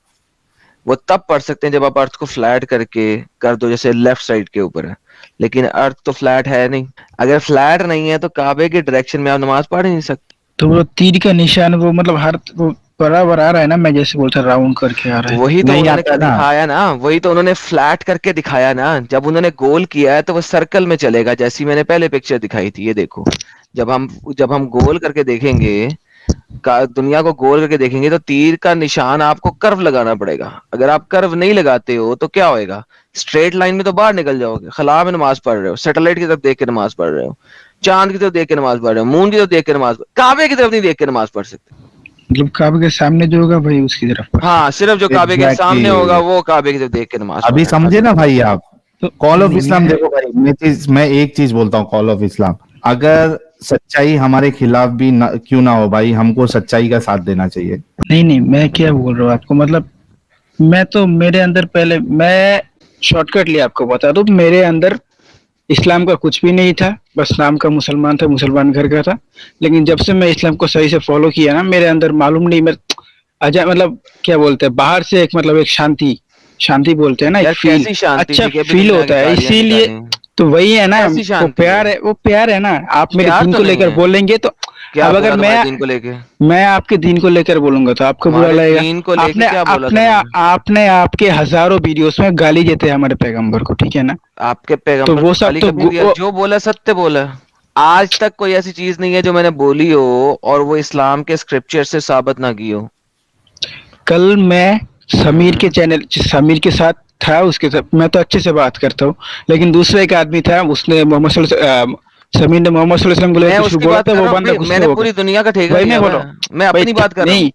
वो तब पढ़ सकते हैं जब आप अर्थ को फ्लैट करके कर दो, जैसे लेफ्ट साइड के ऊपर है। लेकिन अर्थ तो फ्लैट है नहीं। अगर फ्लैट नहीं है तो काबे के डायरेक्शन में आप नमाज पढ़ ही नहीं सकते। तो वो तीर का निशान वो मतलब हर वो बराबर आ रहा है ना, मैं जैसे बोलता राउंड करके आ रहा है। वही तो नहीं उन्होंने आता ना। दिखाया ना, वही तो उन्होंने फ्लैट करके दिखाया ना। जब उन्होंने गोल किया है तो वो सर्कल में चलेगा, जैसी मैंने पहले पिक्चर दिखाई थी। ये देखो, जब हम गोल करके देखेंगे, दुनिया को गोल करके देखेंगे, तो तीर का निशान आपको कर्व लगाना पड़ेगा। अगर आप कर्व नहीं लगाते हो तो क्या होएगा? स्ट्रेट लाइन में तो बाहर निकल जाओगे। खला में नमाज पढ़ रहे हो, सैटेलाइट की तरफ देख के नमाज पढ़ रहे हो, चांद की तरफ देख के नमाज पढ़ रहे हो, मून की तरफ देख के नमाज, काबे की तरफ नहीं देख के नमाज पढ़ सकते। मतलब काबे के सामने जो होगा भाई उसकी तरफ। हाँ, सिर्फ जो काबे के Exactly. सामने होगा वो काबे की तरफ देख के नमाज अभी पढ़ना है। समझे ना भाई आप? तो कॉल ऑफ नहीं, इस्लाम देखो भाई, मैं एक चीज बोलता हूँ। कॉल ऑफ इस्लाम, अगर सच्चाई हमारे खिलाफ भी क्यों ना हो भाई, हमको सच्चाई का साथ देना चाहिए। नहीं नहीं, मैं क्या बोल रहा हूँ आपको, मतलब मैं तो मेरे अंदर पहले, मैं शॉर्टकट लिया आपको बता दूं, मेरे अंदर इस्लाम का कुछ भी नहीं था, बस नाम का मुसलमान था, मुसलमान घर का था। लेकिन जब से मैं इस्लाम को सही से फॉलो किया ना, मेरे अंदर मालूम नहीं, मैं अजय मतलब क्या बोलते हैं, बाहर से एक मतलब एक शांति बोलते हैं ना, यार एक फील, कैसी शांति अच्छा थी कि अभी फील दुनिया होता की है। गालियां इसीलिए निकाली। तो वही है ना, कैसी वो शांति प्यार है? है, वो प्यार है ना। आप मेरे प्यार दीन तो को नहीं लेकर है। बोलेंगे तो क्या अब बोला अगर तुम्हारे दिन को लेके? मैं आपके दीन को लेकर बोलूंगा तो आपको बुरा हमारे लगेगा। दीन को लेके आपने क्या बोला था आपने मैंने? आपने आपके हजारों वीडियोस में गाली देते हैं हमारे पैगंबर को, ठीक है ना। आपके पैगंबर वो को सब गाली तो कब नहीं दिया? जो बोला सत्य बोला। आज तक कोई ऐसी चीज नहीं है जो मैंने बोली हो और वो इस्लाम के स्क्रिप्चर से साबित ना की हो। कल मैं समीर के चैनल, समीर के साथ था, उसके साथ मैं तो अच्छे से बात करता हूँ, लेकिन दूसरा एक आदमी था, उसने समीर ने मोहम्मद सल्लल्लाहु अलैहि वसल्लम को मैं लेकर कुछ उसकी बोला बात था, कर वो रहा बंदा हूँ, गुस्से मैंने हो पूरी गया। दुनिया का ठेका वही लिया मैं हुआ बोला, है। मैं अपनी बात कर रहा हूँ। नहीं,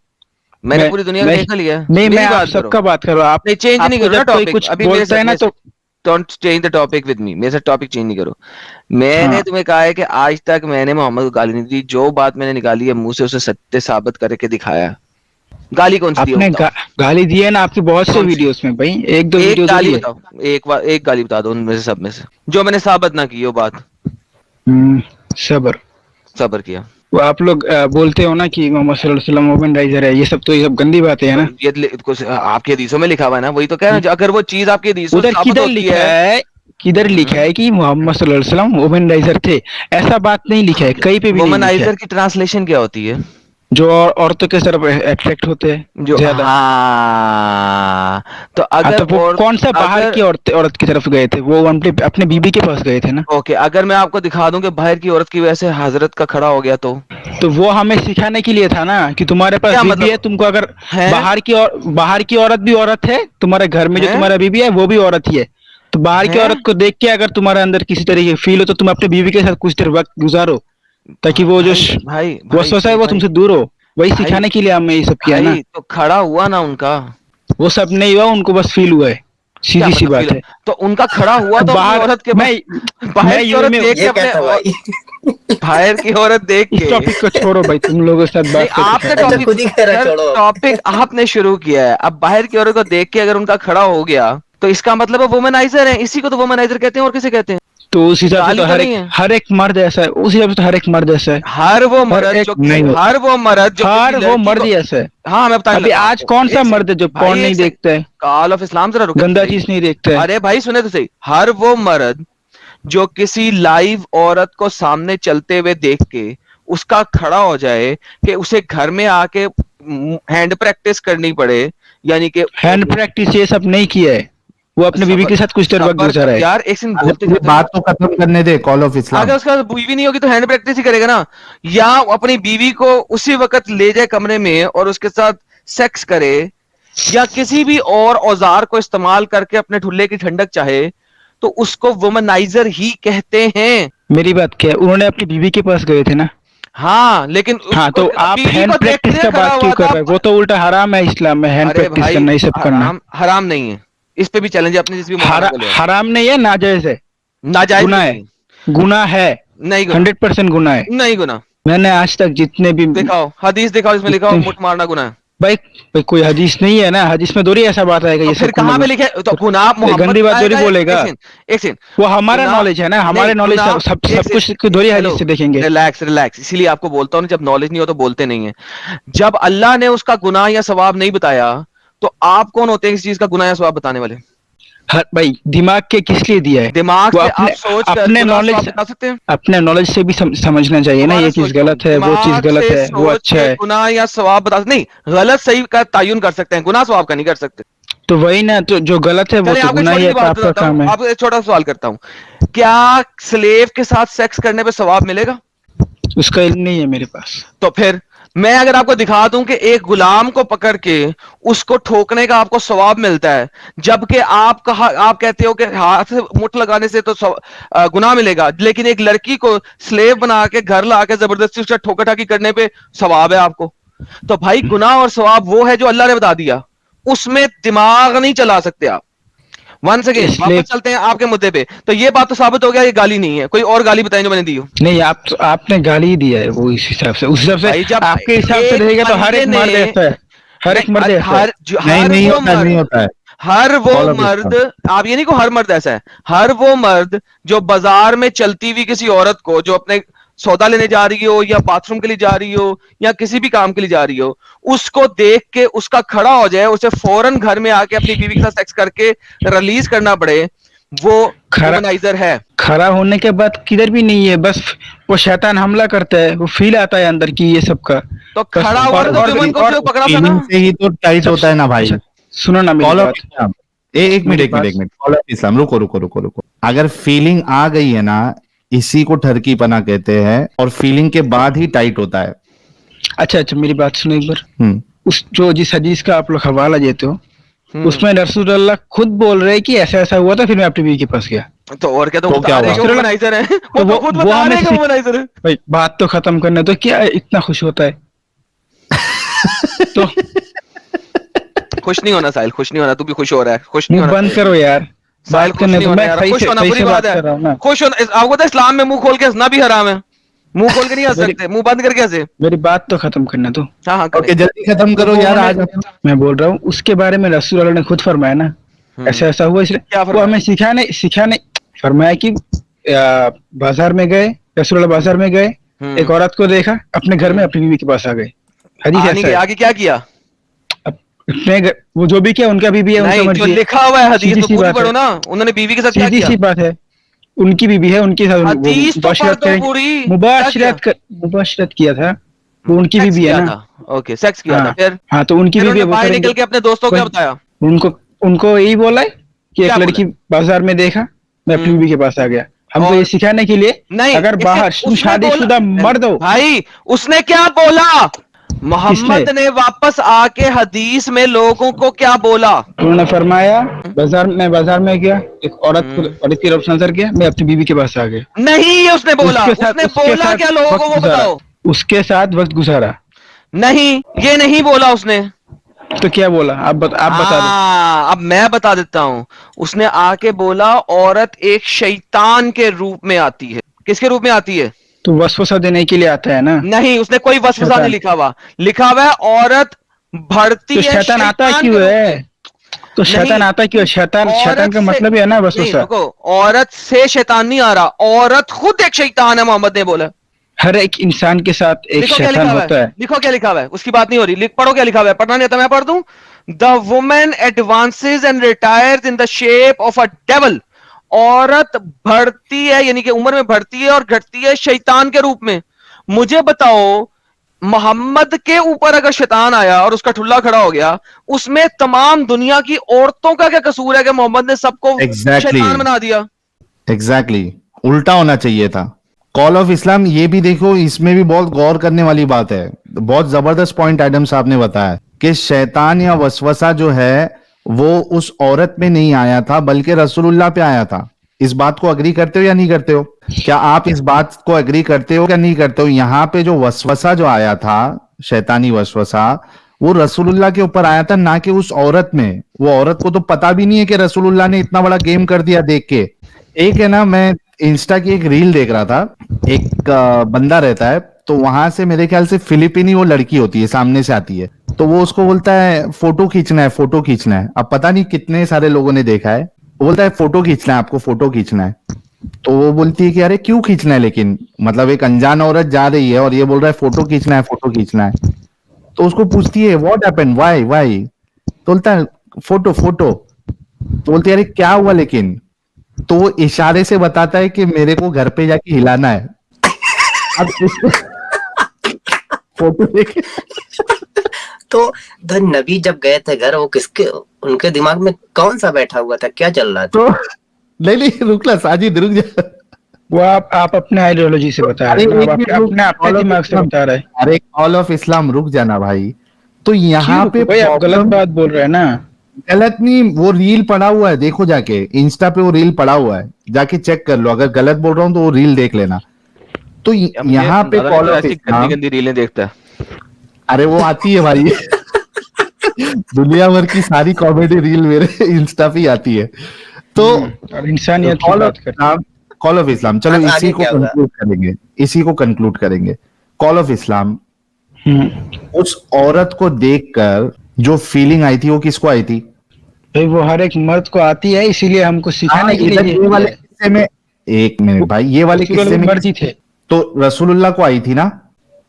मैंने पूरी दुनिया का मैं ठेका लिया है। नहीं, मेरी मैं आप बात करो। सबका बात कर रहा हूँ। आप नहीं, चेंज नहीं आपको करो ना जब कोई टॉपिक। कुछ अभी मेरे बोलता है ना से तो don't change the topic with me. मेरे से टॉपिक चेंज नहीं करो। मैंने हाँ, तुम्हें कहा है कि आज तक मैंने मोहम्मद को गाली नहीं दी। जो बात मैंने निकाली है मुंह से, उसे सत्य साबित करके दिखाया। गाली कौन सी दी है आपने बताओ? गाली दी है ना आपकी बहुत से कौन सी? वीडियोस में भाई, एक दो एक वीडियो गाली थोड़ी है। बताओ, एक गाली बता दो उनमें से, सब में से, जो मैंने साबित ना की वो बात। सबर। सबर किया। वो आप लोग बोलते हो ना कि मोहम्मद सल्लल्लाहु अलैहि वसल्लम वुमनाइजर है, ये सब तो ये सब गंदी बातें है ना। कुछ आपके हदीसों में लिखा हुआ है ना, वही तो कह रहा हूं। अगर वो चीज आपके हदीसों से उधर साबित किधर होती लिखा है। है, किधर लिखा है कि मोहम्मद सल्लल्लाहु अलैहि वसल्लम वुमनाइजर थे? ऐसा बात नहीं लिखा है, कहीं पे भी नहीं लिखा है। वुमनाइजर की ट्रांसलेशन क्या होती है? जो औरतों के तरफ अट्रैक्ट होते हैं जो, ज्यादा। हाँ, तो हाँ, अगर तो वो कौन सा बाहर अगर की औरत की तरफ गए थे? वो अपने बीबी के पास गए थे ना। ओके, अगर मैं आपको दिखा दूं कि बाहर की औरत की वजह से हजरत का खड़ा हो गया तो वो हमें सिखाने के लिए था ना कि तुम्हारे पास क्या बीबी मतलब है, तुमको अगर है? बाहर की औरत भी औरत है, तुम्हारे घर में जो हैं? तुम्हारा बीबी है वो भी औरत ही है, तो बाहर की हैं? औरत को देख के अगर तुम्हारे अंदर किसी तरीके फील हो तो तुम अपने बीवी के साथ कुछ देर वक्त गुजारो, ताकि वो जो भाई वसवसा है वो भाई तुमसे दूर हो। वही भाई सिखाने के लिए हमने ये सब किया है ना। भाई तो खड़ा हुआ ना उनका, वो सब नहीं हुआ, उनको बस फील हुआ है, क्या सीधी सी मतलब बात फील? है। तो उनका खड़ा हुआ तो अपनी बाहर औरत के बाहर की यूं औरत में देख के ये अपने क्या था भाई? बाहर की औरत देख इस के टॉपिक को छोड़ो भाई, तुम लोगों के साथ नहीं, बात करके आपने फायदा अच्छा नहीं। खुद ही कह रहा सर छोड़ो। टॉपिक आपने शुरू किया है। अब बाहर की औरत को देख के अगर उनका खड़ा हो गया तो इसका मतलब है वुमेनाइजर है। इसी को तो वुमेनाइजर कहते हैं, और किसे कहते हैं? तो उस हिसाब से गाली तो तो नहीं है। हर एक मर्द ऐसा है, उस हिसाब से तो हर एक मर्द ऐसा है। हर वो मर्द एक जो नहीं होता। हर वो मर्द जो किसी हर वो लड़की मर्द को, ही ऐसा है। हाँ मैं बताने अभी लगा आज आपको। कौन सा एक मर्द है जो सेकंड porn भाई, नहीं एक सेकंड, देखता है, कॉल ऑफ इस्लाम जरा रुके तो गंदा सही। चीज नहीं देखता है। अरे भाई सुने तो सही। हर वो मर्द जो किसी लाइव औरत को सामने चलते हुए देख के उसका खड़ा हो जाए कि उसे घर में आके हैंड प्रैक्टिस करनी पड़े, यानी कि हैंड प्रैक्टिस ये सब नहीं किया है, वो अपने बीवी के साथ कुछ देर वक्त सबर गुजारा है। यार एक सेकंड अरे बोलते ये जाते बात तो खत्म करने दे, कॉल ऑफ इस्लाम। अगर उसका बीवी नहीं होगी तो हैंड प्रैक्टिस ही करेगा ना, या अपनी बीवी को उसी वक्त ले जाए कमरे में और उसके साथ सेक्स करे, या किसी भी और औजार को इस्तेमाल करके अपने ठुल्ले की ठंडक चाहे, तो उसको वुमनाइजर ही कहते हैं। मेरी बात क्या है, उन्होंने अपनी बीवी के पास गए थे ना। हाँ लेकिन हाँ, उसको तो आप बीवी हैंड को प्रैक्टिस देखने का खड़ा बात क्यों हुआ कर था। रहे हो? वो तो उल्टा हराम है इस्लाम में, हैंड अरे प्रैक्टिस भाई करना, ये सब करना। हराम हराम नहीं है, इस पे भी चैलेंज है अपने जिस भी मौलाना को ले आओ। हराम नहीं है, नाजायज है, नाजायज गुनाह है, नहीं, गुनाह है, नहीं गुना, 100% गुनाह है। नहीं गुना। मैंने आज तक जितने भी दिखाओ हदीस, दिखाओ इसमें लिखा हो जितने मुठ मारना गुनाह है। भाई भाई कोई हदीस नहीं है ना, हदीस में दोरी ऐसा बात आएगा तो ये फिर सब कहाँ पे करना। लिखे? तो गुनाह ये मोहम्मद गंदी बात दोरी बताएगा? बोलेगा, एक सेकंड वो हमारा गुनाह नॉलेज है ना, हमारे नहीं, नॉलेज गुनाह सब एक सब कुछ दोरी हदीस से देखेंगे। रिलैक्स रिलैक्स, इसीलिए आपको बोलता हूँ ना, जब नॉलेज नहीं हो तो बोलते नहीं है। जब अल्लाह ने उसका गुनाह या सवाब नहीं बताया तो आप कौन होते हैं इस चीज का गुनाह या सवाब बताने वाले? हर भाई दिमाग के किस लिए दिया है? दिमाग वो से आप सोच कर अपने गुनाह नॉलेज सवाब बता सकते हैं? अपने नॉलेज से भी समझना चाहिए ना, दोबारा ये चीज सोचो, गलत है, वो चीज दिमाग गलत से है, वो सोच अच्छा के है। गुनाह या सवाब बता नहीं, गलत सही का तायुन कर सकते हैं, गुनाह सवाब का नहीं कर सकते। तो वही ना, तो जो गलत है वो चलिए तो आपको गुनाह ही छोटी है, सी बात पाप का बताता काम हूँ, है। आपको एक छोटा सा सवाल करता हूँ, क्या स्लेव के साथ सेक्स करने पे सवाब मिलेगा? उसका इल्म नहीं है मेरे पास। तो फिर मैं अगर आपको दिखा दूं कि एक गुलाम को पकड़ के उसको ठोकने का आपको सवाब मिलता है, जबकि आप कहते हो कि हाथ से मुठ लगाने से तो गुनाह मिलेगा, लेकिन एक लड़की को स्लेव बना के घर ला के जबरदस्ती उसका ठोका ठाकी करने पे सवाब है आपको। तो भाई गुनाह और सवाब वो है जो अल्लाह ने बता दिया, उसमें दिमाग नहीं चला सकते आप। वंस अगेन इसलिए वापस चलते हैं आपके मुद्दे पे। तो ये बात तो साबित हो गया ये गाली नहीं है, कोई और गाली बताएं जो मैंने दी हो। नहीं, आपने गाली ही दिया है, वो इस हिसाब से, उस हिसाब से भाई जब आपके हिसाब से एक रहेगा तो हर बंदे एक ने मर्द ऐसा है, हर एक मर्द ऐसा है। नहीं, नहीं वो होता है, नहीं मर्द, होता है। हर वो All of it, मर्द, आप ये नहीं को हर मर्द ऐसा है, हर वो मर्द जो बाजार में चलती हुई किसी औरत को जो अपने सौदा लेने जा रही हो या बाथरूम के लिए जा रही हो या किसी भी काम के लिए जा रही हो, उसको देख के उसका खड़ा हो जाए, उसे फौरन घर में आके अपनी बीवी के साथ सेक्स करके रिलीज करना पड़े, वो वुमनाइजर है। खड़ा होने के बाद किधर भी नहीं है, बस वो शैतान हमला करता है, वो फील आता है अंदर की ये सब का। तो बस खड़ा हुआ तो दुश्मन को उसने पकड़ा था ना। फीलिंग से ही तो टाइट होता है ना भाई। सुनो ना मेरी कॉल ऑफ बात। इस्लाम, एक मिनट कॉल ऑफ इस्लाम, रुको रुको रुको रुको। अगर फीलिंग आ गई है ना, इसी को ठरकी पना कहते हैं, और फीलिंग के बाद ही टाइट होता है। अच्छा मेरी बात सुनो एक बार। उस जो जिस हदीस का आप लोग हवाला देते हो, उसमें रसूलुल्लाह खुद बोल रहे हैं कि ऐसा ऐसा हुआ था, फिर मैं अपनी बीवी के पास गया। तो और क्या, तो क्या बता रहे हुआ? कि वुमनाइजर है, तो वो खुद बता रहे हैं कि वुमनाइजर है। भाई बात तो खत्म करने तो क्या इतना खुश होता है? तो खुश नहीं होना साहिल, खुश नहीं होना, तू भी खुश हो रहा है, खुश नहीं मुंह होना बंद करो यार, साहिल, बात खुश करने नहीं तो होना मैं यार, सही खुश से होना सही बुरी से बात बात कर रहा हूँ है, ना। खुश होना। आपको तो इस्लाम में मुंह खोल के हंसना भी हराम है, मुंह खोल के नहीं हंस सकते, मुंह बंद करके हंसे। मेरी बात तो खत्म करना तो। हाँ हाँ ओके, जल्दी खत्म करो यार आज। मैं बोल रहा हूँ उसके बारे में रसूलुल्लाह ने खुद फरमाया ना, ऐसा ऐसा हुआ, इसलिए क्या वो फरमाया? हमें सिखाने फरमाया कि बाजार में गए, रसूलुल्लाह बाजार में गए, एक औरत को देखा, अपने घर में अपनी बीवी के पास आ गए। हदीस ऐसा है। आगे क्या किया? वो जो भी किया उनका बीवी है, उनका नहीं, जो मर्जी है। लिखा हुआ है हदीस सीधी तो सी पूरी बात पढ़ो है। ना, उन्होंने बीवी के साथ क्या सीधी किया? सी बात है, उनकी बीवी है, उनके साथ हदीस तो पढ़ दो पूरी। मुबाशरत किया था, वो उनकी सेक्स बीवी है किया ना। था, ओके, सेक्स किया था, फिर हाँ, तो उनकी फिर बीवी है, उन्होंने वो बाहर करेंगे। निकल के अपने दोस्तों को क्या बताया? उनको यही बोला है कि क्या एक लड़की बाजार में देखा, मैं अपनी बीवी के पास आ गया। हमको ये सिखाने के लिए, नहीं, अगर बाहर तुम शादीशुदा मर्द हो। भाई उसने क्या बोला? मोहम्मद ने वापस आके हदीस में लोगों को क्या बोला? उन्होंने फरमाया बाजार में गया, एक औरत की तरफ से नजर गया, मैं अपनी बीवी के पास आ गया। नहीं, ये उसने बोला। उसने बोला क्या लोगों को, वो बताओ। उसके साथ वक्त गुजारा। नहीं, ये नहीं बोला उसने। तो क्या बोला? आप बता दो। अब मैं बता देता हूं। उसने आके बोला औरत एक शैतान के रूप में आती है। किसके रूप में आती है? तो वसवसा देने के लिए आता है ना। नहीं, उसने कोई वसवसा नहीं लिखा हुआ। लिखा हुआ है औरत बढ़ती तो है शैतान आता शैतान क्यों के रूप है? में। तो शैतान आता क्यों है? शैतान औरत का से- मतलब ही है ना नहीं, वसवसा। रुको, औरत से शैतान नहीं आ रहा, औरत खुद एक शैतान है, मोहम्मद ने बोला। हर एक इंसान के साथ एक लिखो क्या शैतान लिखा हुआ होता है, है। लिखो क्या लिखा हुआ है, उसकी बात नहीं हो रही। पढ़ो क्या लिखा हुआ है। पढ़ना नहीं आता, मैं पढ़ दूं। The women advances and retires in the shape of a devil. औरत बढ़ती है, यानी कि उम्र में बढ़ती है और घटती है शैतान के रूप में। मुझे बताओ, मोहम्मद के ऊपर अगर शैतान आया और उसका ठुल्ला खड़ा हो गया, उसमें तमाम दुनिया की औरतों का क्या कसूर है कि मोहम्मद ने सबको Exactly. शैतान बना दिया? एग्जैक्टली उल्टा होना चाहिए था। कॉल ऑफ इस्लाम ये भी देखो, इसमें भी बहुत गौर करने वाली बात है। बहुत जबरदस्त पॉइंट एडम साहब ने बताया कि शैतान या वसवसा जो है वो उस औरत में नहीं आया था बल्कि रसूलुल्लाह पे आया था। इस बात को अग्री करते हो या नहीं करते हो? क्या आप इस बात को अग्री करते हो या नहीं करते हो? यहाँ पे जो वसवसा जो आया था, शैतानी वसवसा, वो रसूलुल्लाह के ऊपर आया था, ना कि उस औरत में। वो औरत को तो पता भी नहीं है कि रसूलुल्लाह ने इतना बड़ा गेम कर दिया देख के। एक है ना, मैं इंस्टा की एक रील देख रहा था। एक बंदा रहता है, तो वहां से मेरे ख्याल से फिलिपीनी वो लड़की होती है, सामने से आती है, तो वो उसको बोलता है फोटो खींचना है, फोटो खींचना है। अब पता नहीं कितने सारे लोगों ने देखा है। वो बोलता है फोटो खींचना है, आपको फोटो खींचना है। तो वो बोलती है कि अरे क्यों खींचना है, लेकिन मतलब एक अनजान औरत जा रही है और ये बोल रहा है फोटो खींचना है, फोटो खींचना है। तो उसको पूछती है व्हाट हैपेंड, व्हाई व्हाई? तो बोलता है फोटो फोटो। तो बोलती है अरे क्या हुआ लेकिन? तो वो इशारे से बताता है कि मेरे को घर पे जाके हिलाना है। अब उसको फोटो देखे तो द नबी जब गए थे घर, वो किसके, उनके दिमाग में कौन सा बैठा हुआ था, क्या चल रहा था? तो नहीं रुकला साजिद, रुक जा। वो आप अपने आइडियोलॉजी से बता रहे अरे हैं, एक आप मिनट अपने अपने दिमाग से बता रहे हैं। अरे कॉल ऑफ इस्लाम, रुक जाना भाई। तो यहाँ क्यों पे भाई, आप गलत प्रॉब्लम, बात बोल रहे हैं ना। गलत नहीं, वो रील पड़ा हुआ है, देखो जाके इंस्टा पे वो रील पड़ा हुआ है, जाके चेक कर लो। अगर गलत बोल रहा हूं तो वो रील देख लेना। तो यहाँ पे दादा ने कॉल तो ऑफ ऐसी गंदी इस्लाम, गंदी रीलें देखता है। अरे वो आती है भाई। दुनिया भर की सारी कॉमेडी रील मेरे इंस्टा पे ही आती है। तो और इंसानियत की कॉल ऑफ बात करते हैं। इस्लाम, कॉल ऑफ इस्लाम, चलो आगे इसी को क्या हुआ? कंक्लूड करेंगे, इसी को कंक्लूड करेंगे। कॉल ऑफ इस्लाम, उस औरत को देखकर जो फीलिंग आई थी वो किसको आई थी? भाई वो हर एक मर्द को आती है, इसीलिए हमको सिखाने के इधर लिए ये वाले किस्से में, एक मिनट भाई, ये वाले किस्से में मर्द ही थे। तो रसूलुल्लाह को आई थी ना?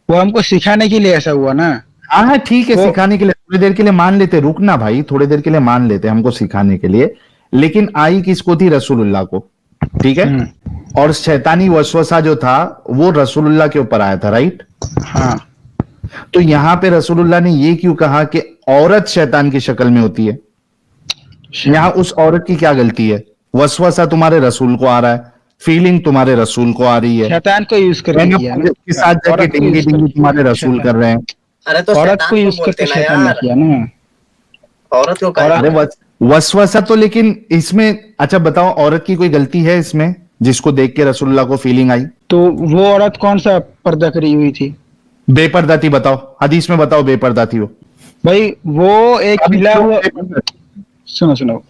वो हमको सिखाने के लिए ऐसा हुआ ना। हाँ हाँ ठीक है, वो- सिखाने के लिए थोड़ी देर के लिए मान लेते, रुकना भाई, थोड़ी देर के लिए मान लेते हमको सिखाने के लिए। लेकिन आई किसको थी? रसूलुल्लाह को, ठीक है। और शैतानी वसवसा जो था वो रसूलुल्लाह के ऊपर आया था, राइट? हाँ, तो यहां पे रसूलुल्लाह ने ये क्यों कहा कि औरत शैतान की शक्ल में होती है? यहां उस औरत की क्या गलती है? वसवसा तुम्हारे रसूल को आ रहा है, फीलिंग तुम्हारे रसूल को आ रही है, शैतान को यूज करके किया ना। के साथ जाके औरत को डिंगी use डिंगी करके तुम्हारे रसूल शैतान- कर रहे हैं। अरे तो औरत शैतान को को यूज बोलते करके ना शैतान ने यार, किया ना। औरत को कहा। अरे वसवसा तो, लेकिन इसमें अच्छा बताओ, औरत की कोई गलती है इसमें जिसको देख के रसूलुल्लाह को फीलिंग आई? तो वो औरत कौन सा पर्दा करी हुई थी? बेपर्दा थी, बताओ हदीस में, बताओ बेपर्दा थी वो। भाई वो एक मिला हुआ, सुनो सुनो,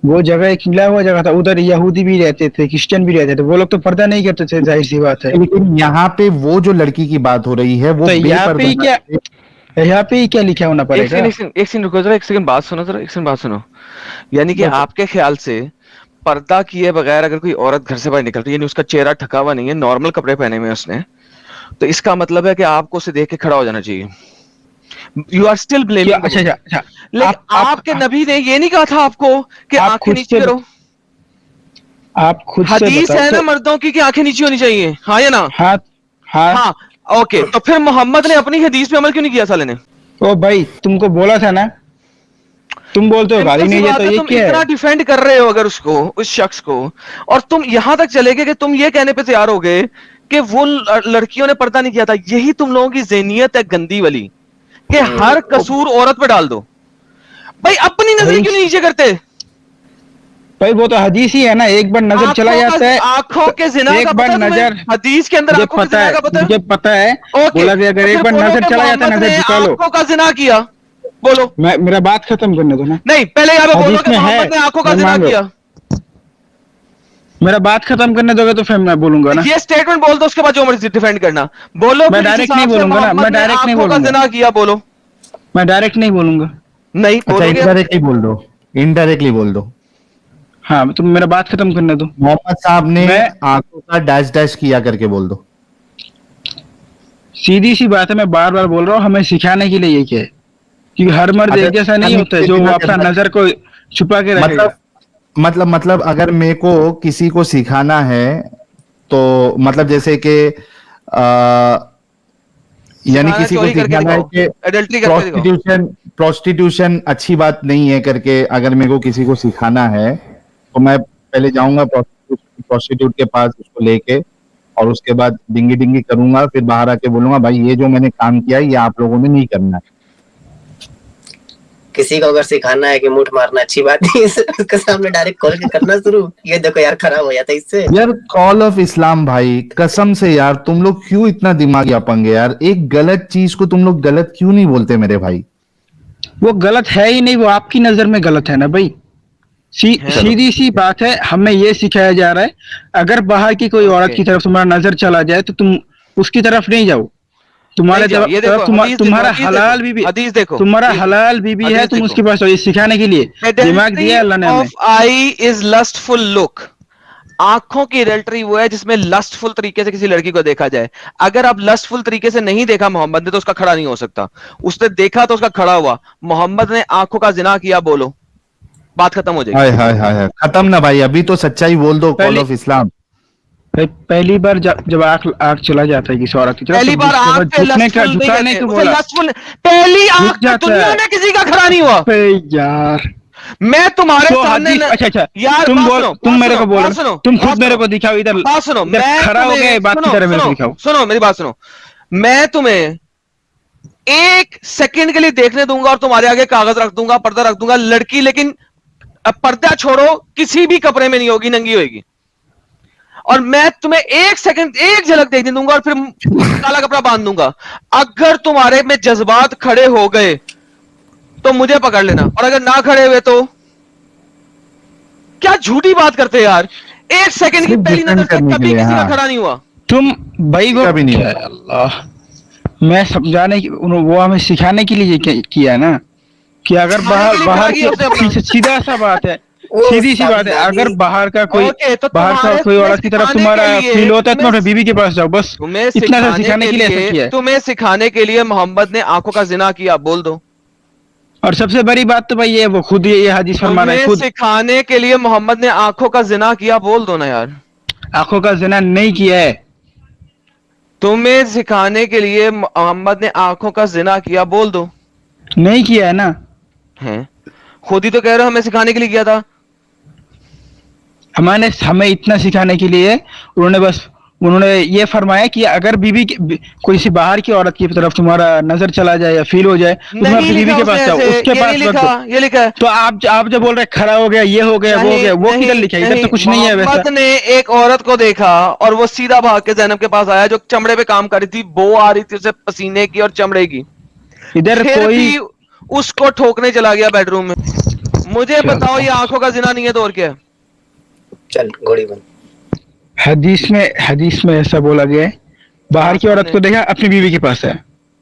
वो जगह एक मिला हुआ जगह था, उधर यहूदी भी रहते थे, क्रिश्चियन भी रहते थे, वो लोग तो पर्दा नहीं करते थे, जाहिर सी बात है। लेकिन यहाँ पे वो जो लड़की की बात हो रही है वो तो यहाँ पे ही बेपर्दा, यहाँ पे ही क्या लिखा होना पड़ेगा? एक सेकंड रुको जरा, एक सेकंड बात सुनो जरा, एक सेकंड बात सुनो। यानी कि आपके ख्याल से पर्दा किए बगैर अगर कोई औरत घर से बाहर निकल रही है, यानी उसका चेहरा ढका हुआ नहीं है, नॉर्मल कपड़े पहने हुए हैं उसने, तो इसका मतलब है कि आपको उसे देख के खड़ा हो जाना चाहिए। You are still blaming. अच्छा अच्छा अच्छा, लेकिन आपके नबी ने ये नहीं कहा था आपको कि आप आंखें खुद नीचे से करो? आप खुद से हदीस है बताओ ना मर्दों की कि आंखें नीचे होनी चाहिए, हाँ या ना? हाँ हाँ। हाँ, ओके। तो फिर मोहम्मद ने अपनी हदीस पे अमल क्यों नहीं किया साले ने? ओ भाई, तुमको बोला था ना, तुम बोलते हो गाली सिंपल सी नहीं है, बात तो है, ये तुम क्या इतना है? डिफेंड कर रहे हो अगर उसको, उस शख्स को, और तुम यहां तक चले गए कि तुम ये कहने पे तैयार हो गए कि वो लड़कियों ने पर्दा नहीं किया था। यही तुम लोगों की ज़हनियत है गंदी वाली, कि हर कसूर औरत पे डाल दो। भाई अपनी नजर क्यों नहीं नीचे करते? भाई वो तो हदीस ही है ना, एक बार नजर चला जाता है, आंखों के जिना एक का बार पता है तुम्हें? नजर, हदीस के अंदर मुझे आंखों के पता जिना है, का पता है? मुझे पता है। ओके, बोला कि अगर तो एक फिर बार बोलो नजर कि चला जाता है, मोहम्मद नजर ने झुका लो। आंखों का जिना किया, बोलो। मैं मेरा बात खत्म करने दो ना। नहीं, पहले यहाँ पे बोलो हदीस कि में है, मोहम्मद ने आंखों का मैं जिना मान लो। किया। मेरा बात खत्म करने दोगे तो फिर मैं बोलूंगा ना। ये स्टेटमेंट बोल दो, उसके बाद जो मर्जी डिफेंड करना। बोलो मैं फिर इस डायरेक्ट नहीं हिसाब से बोलूंगा ना, मोहम्मद मैं ने डायरेक्ट नहीं आंखों का बोलूंगा, जिना किया, बोलो। मैं डायरेक्ट नहीं बोलूंगा। नहीं अच्छा, बोलोगे? इनडायरेक्टली बोल दो, इनडायरेक्टली बोल दो। हाँ, तुम मेरा बात खत्म करने दो। मोहम्मद साहब ने मैं आंखों का डैश डैश किया करके बोल दो। सीधी सी बात है, मैं बार बार बोल रहा हूँ, हमें सिखाने के लिए ये क्या है, क्योंकि हर मर्द अगर एक जैसा नहीं सिखाने होता है के जो लिए अपना करना- नजर को छुपा के रखेगा। मतलब अगर मेरे को किसी को सिखाना है तो मतलब जैसे कि यानी सिखाना, किसी को चोरी करके सिखाना है दिखाओ, कि एडल्ट्री करके दिखाओ। प्रोस्टिट्यूशन अच्छी बात नहीं है करके अगर मेरे को किसी को सिखाना है तो मैं पहले जाऊंगा प्रोस्टिट्यूट के पास, उसको लेके, और उसके बाद डिंगी डिंगी करूंगा, फिर बाहर आके बोलूंगा भाई ये जो मैंने काम किया है ये आप लोगों ने नहीं करना है। किसी को अगर सिखाना है कि मुठ मारना अच्छी बात नहीं है, उसके सामने डायरेक्ट कॉल के करना शुरू, ये देखो यार खराब हो जाता है इससे। यार कॉल ऑफ इस्लाम भाई, कसम से यार तुम लोग क्यों इतना दिमागी अपंगे यार, एक गलत चीज को तुम लोग गलत क्यों नहीं बोलते मेरे भाई? वो गलत है ही नहीं, वो आपकी नजर में गलत है ना भाई। सीधी सी बात है, हमें ये सिखाया जा रहा है, अगर बाहर की कोई औरत की तरफ तुम्हारा नजर चला जाए तो तुम उसकी तरफ नहीं जाओ। तुम्हारे नहीं जाओ, ये देखो, हदीस देखो, तुम्हारा हदीस हलाल देखो, बीबी, हदीस देखो, तुम्हारा ये हलाल बीबी है, हदीस तुम देखो। उसके पास जाओ, ये सिखाने के लिए दिमाग दिया है अल्लाह ने हमें। Of I is lustful look. आंखों की एडल्ट्री वो है जिसमें लस्टफुल तरीके से किसी लड़की को देखा जाए। अगर आप लस्टफुल तरीके से नहीं देखा मोहम्मद ने तो उसका खड़ा नहीं हो सकता। उसने देखा तो उसका खड़ा हुआ। मोहम्मद ने आंखों का जिना किया, बोलो, बात खत्म हो जाएगी। हाय हाय हाय हाय, खत्म ना भाई, अभी तो सच्चाई बोल दो। कॉल ऑफ इस्लाम पहली बार जब आंख चला जाता है किसी औरत की तरफ, पहली तो बार उसके आंख बाद पे झुकने का, लस्टफुल नहीं झुकाने कहते, को उसे बोला, लस्टफुल पहली आंख झुक पे जाता दुनिया है। में किसी का खड़ा नहीं हुआ। अबे यार, मैं तुम्हारे तो सामने हदीस, अच्छा यार तुम बात बोल, सुनो, तुम बात मेरे सुनो, को बोल, बात सुनो, तुम बात खुद मेरे सुनो, को दिखाओ इधर, बात सुनो, इधर मैं खड़ा हो गए, बात की सुनो, तरह मेरे को सुनो, दिखाओ। सुनो, मेरी बात सुनो। मैं तुम्हें एक सेकंड के लिए देखने दूंगा और तुम्हारे आगे कागज रख दूंगा, पर्दा रख दूंगा, लड़की लेकिन अब पर्दा छोड़ो, किसी भी कपड़े में नहीं होगी, नंगी होगी, और मैं तुम्हें एक सेकंड, एक झलक देखने दूंगा और फिर काला कपड़ा बांध दूंगा। अगर तुम्हारे में जज्बात खड़े हो गए तो मुझे पकड़ लेना, और अगर ना खड़े हुए तो क्या झूठी बात करते हैं यार। एक सेकंड की सिर्फ पहली डिफेंड नजर से करने के कभी लिए, किसी का हाँ। खड़ा नहीं हुआ। तुम भाई वो, का भी नहीं हुआ। अल्लाह, मैं समझाने की, वो हमें सिखाने के लिए ये किया ना, कि अगर बाहर किया उसने अपना। की, सीधा सा बात है, वो सीधी सी बात है, सावधानी। अगर बाहर का कोई, ओके, तो बाहर का कोई तुम्हें औरत की तरफ सिखाने तुम्हारा के लिए, फील होता है, तुम अपने बीवी के पास जाओ, बस तुम्हें इतना सा सिखाने के लिए ऐसा किया है। तुम्हें सिखाने के लिए मोहम्मद ने आंखों का जिना किया, बोल दो। और सबसे बड़ी बात तो भाई ये, वो खुद ये हदीस फरमा रहा है, तुम्हें खुद सिखाने के लिए मोहम्मद ने आंखों का जिना किया, बोल दो ना यार। आंखों का ज़िना नहीं किया है। तुम्हें सिखाने के लिए मोहम्मद ने आंखों का जिना किया, बोल दो। नहीं किया है ना, हैं, खुद ही तो कह रहे हो हमें सिखाने के लिए किया था। हमें इतना सिखाने के लिए उन्होंने ये फरमाया कि अगर कोई सी बाहर की औरत की तरफ तुम्हारा नजर चला जाए या फील हो जाए, तो तुम नहीं अपनी बीवी लिखा के पास उसने जाओ, ऐसे, उसके ये पास नहीं मत लिखा, जाओ। ये लिखा है। तो आप जब बोल रहे खड़ा हो गया, ये हो गया, वो हो गया, वो किधर लिखा है? इधर तो कुछ नहीं है वैसा। मोहम्मद ने एक औरत को देखा और वो सीधा भाग के ज़ैनब के पास आया जो चमड़े पे काम कर रही थी, बो आ रही थी उसे पसीने की और चमड़े की। इधर फिर कोई भी उसको ठोकने चला गया बेडरूम में। मुझे बताओ ये आंखों का जिना नहीं है तो और क्या है? चल घोड़ी बन। हदीस में ऐसा बोला गया है, बाहर की औरत को देखा, अपनी बीवी के पास है।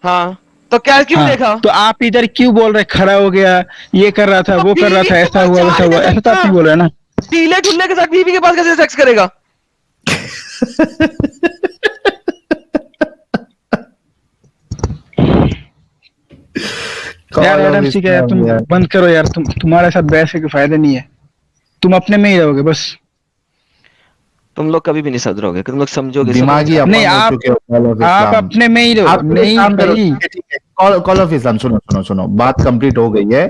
हाँ, तो क्या क्यों हाँ, देखा? तो आप इधर क्यों बोल रहे खड़ा हो गया, ये कर रहा था, तो वो कर रहा बीवी था, के ऐसा पास हुआ, जा वैसा ही हुआ, नहीं ऐसा तो आप सकता। नहीं बोल रहे ना। ढीले ढुल्ले के साथ बीवी के पास कैसे सेक्स करेगा? यार एडम सी यार, तुम बंद करो यार, तुम्हारे साथ बहस के फायदा नहीं है, तुम अपने में ही रहोगे बस। तुम लोग कभी भी नहीं सुधरोगे, तुम लोग समझोगे, दिमागी समझ- नहीं, अपंग हो आप चुके हो। कॉल ऑफ आप इस्लाम अपने में ही रहो। आप एक नहीं काम करो, भाई, ठीक है, कॉल ऑफ इस्लाम, सुनो सुनो सुनो, बात कंप्लीट हो गई है।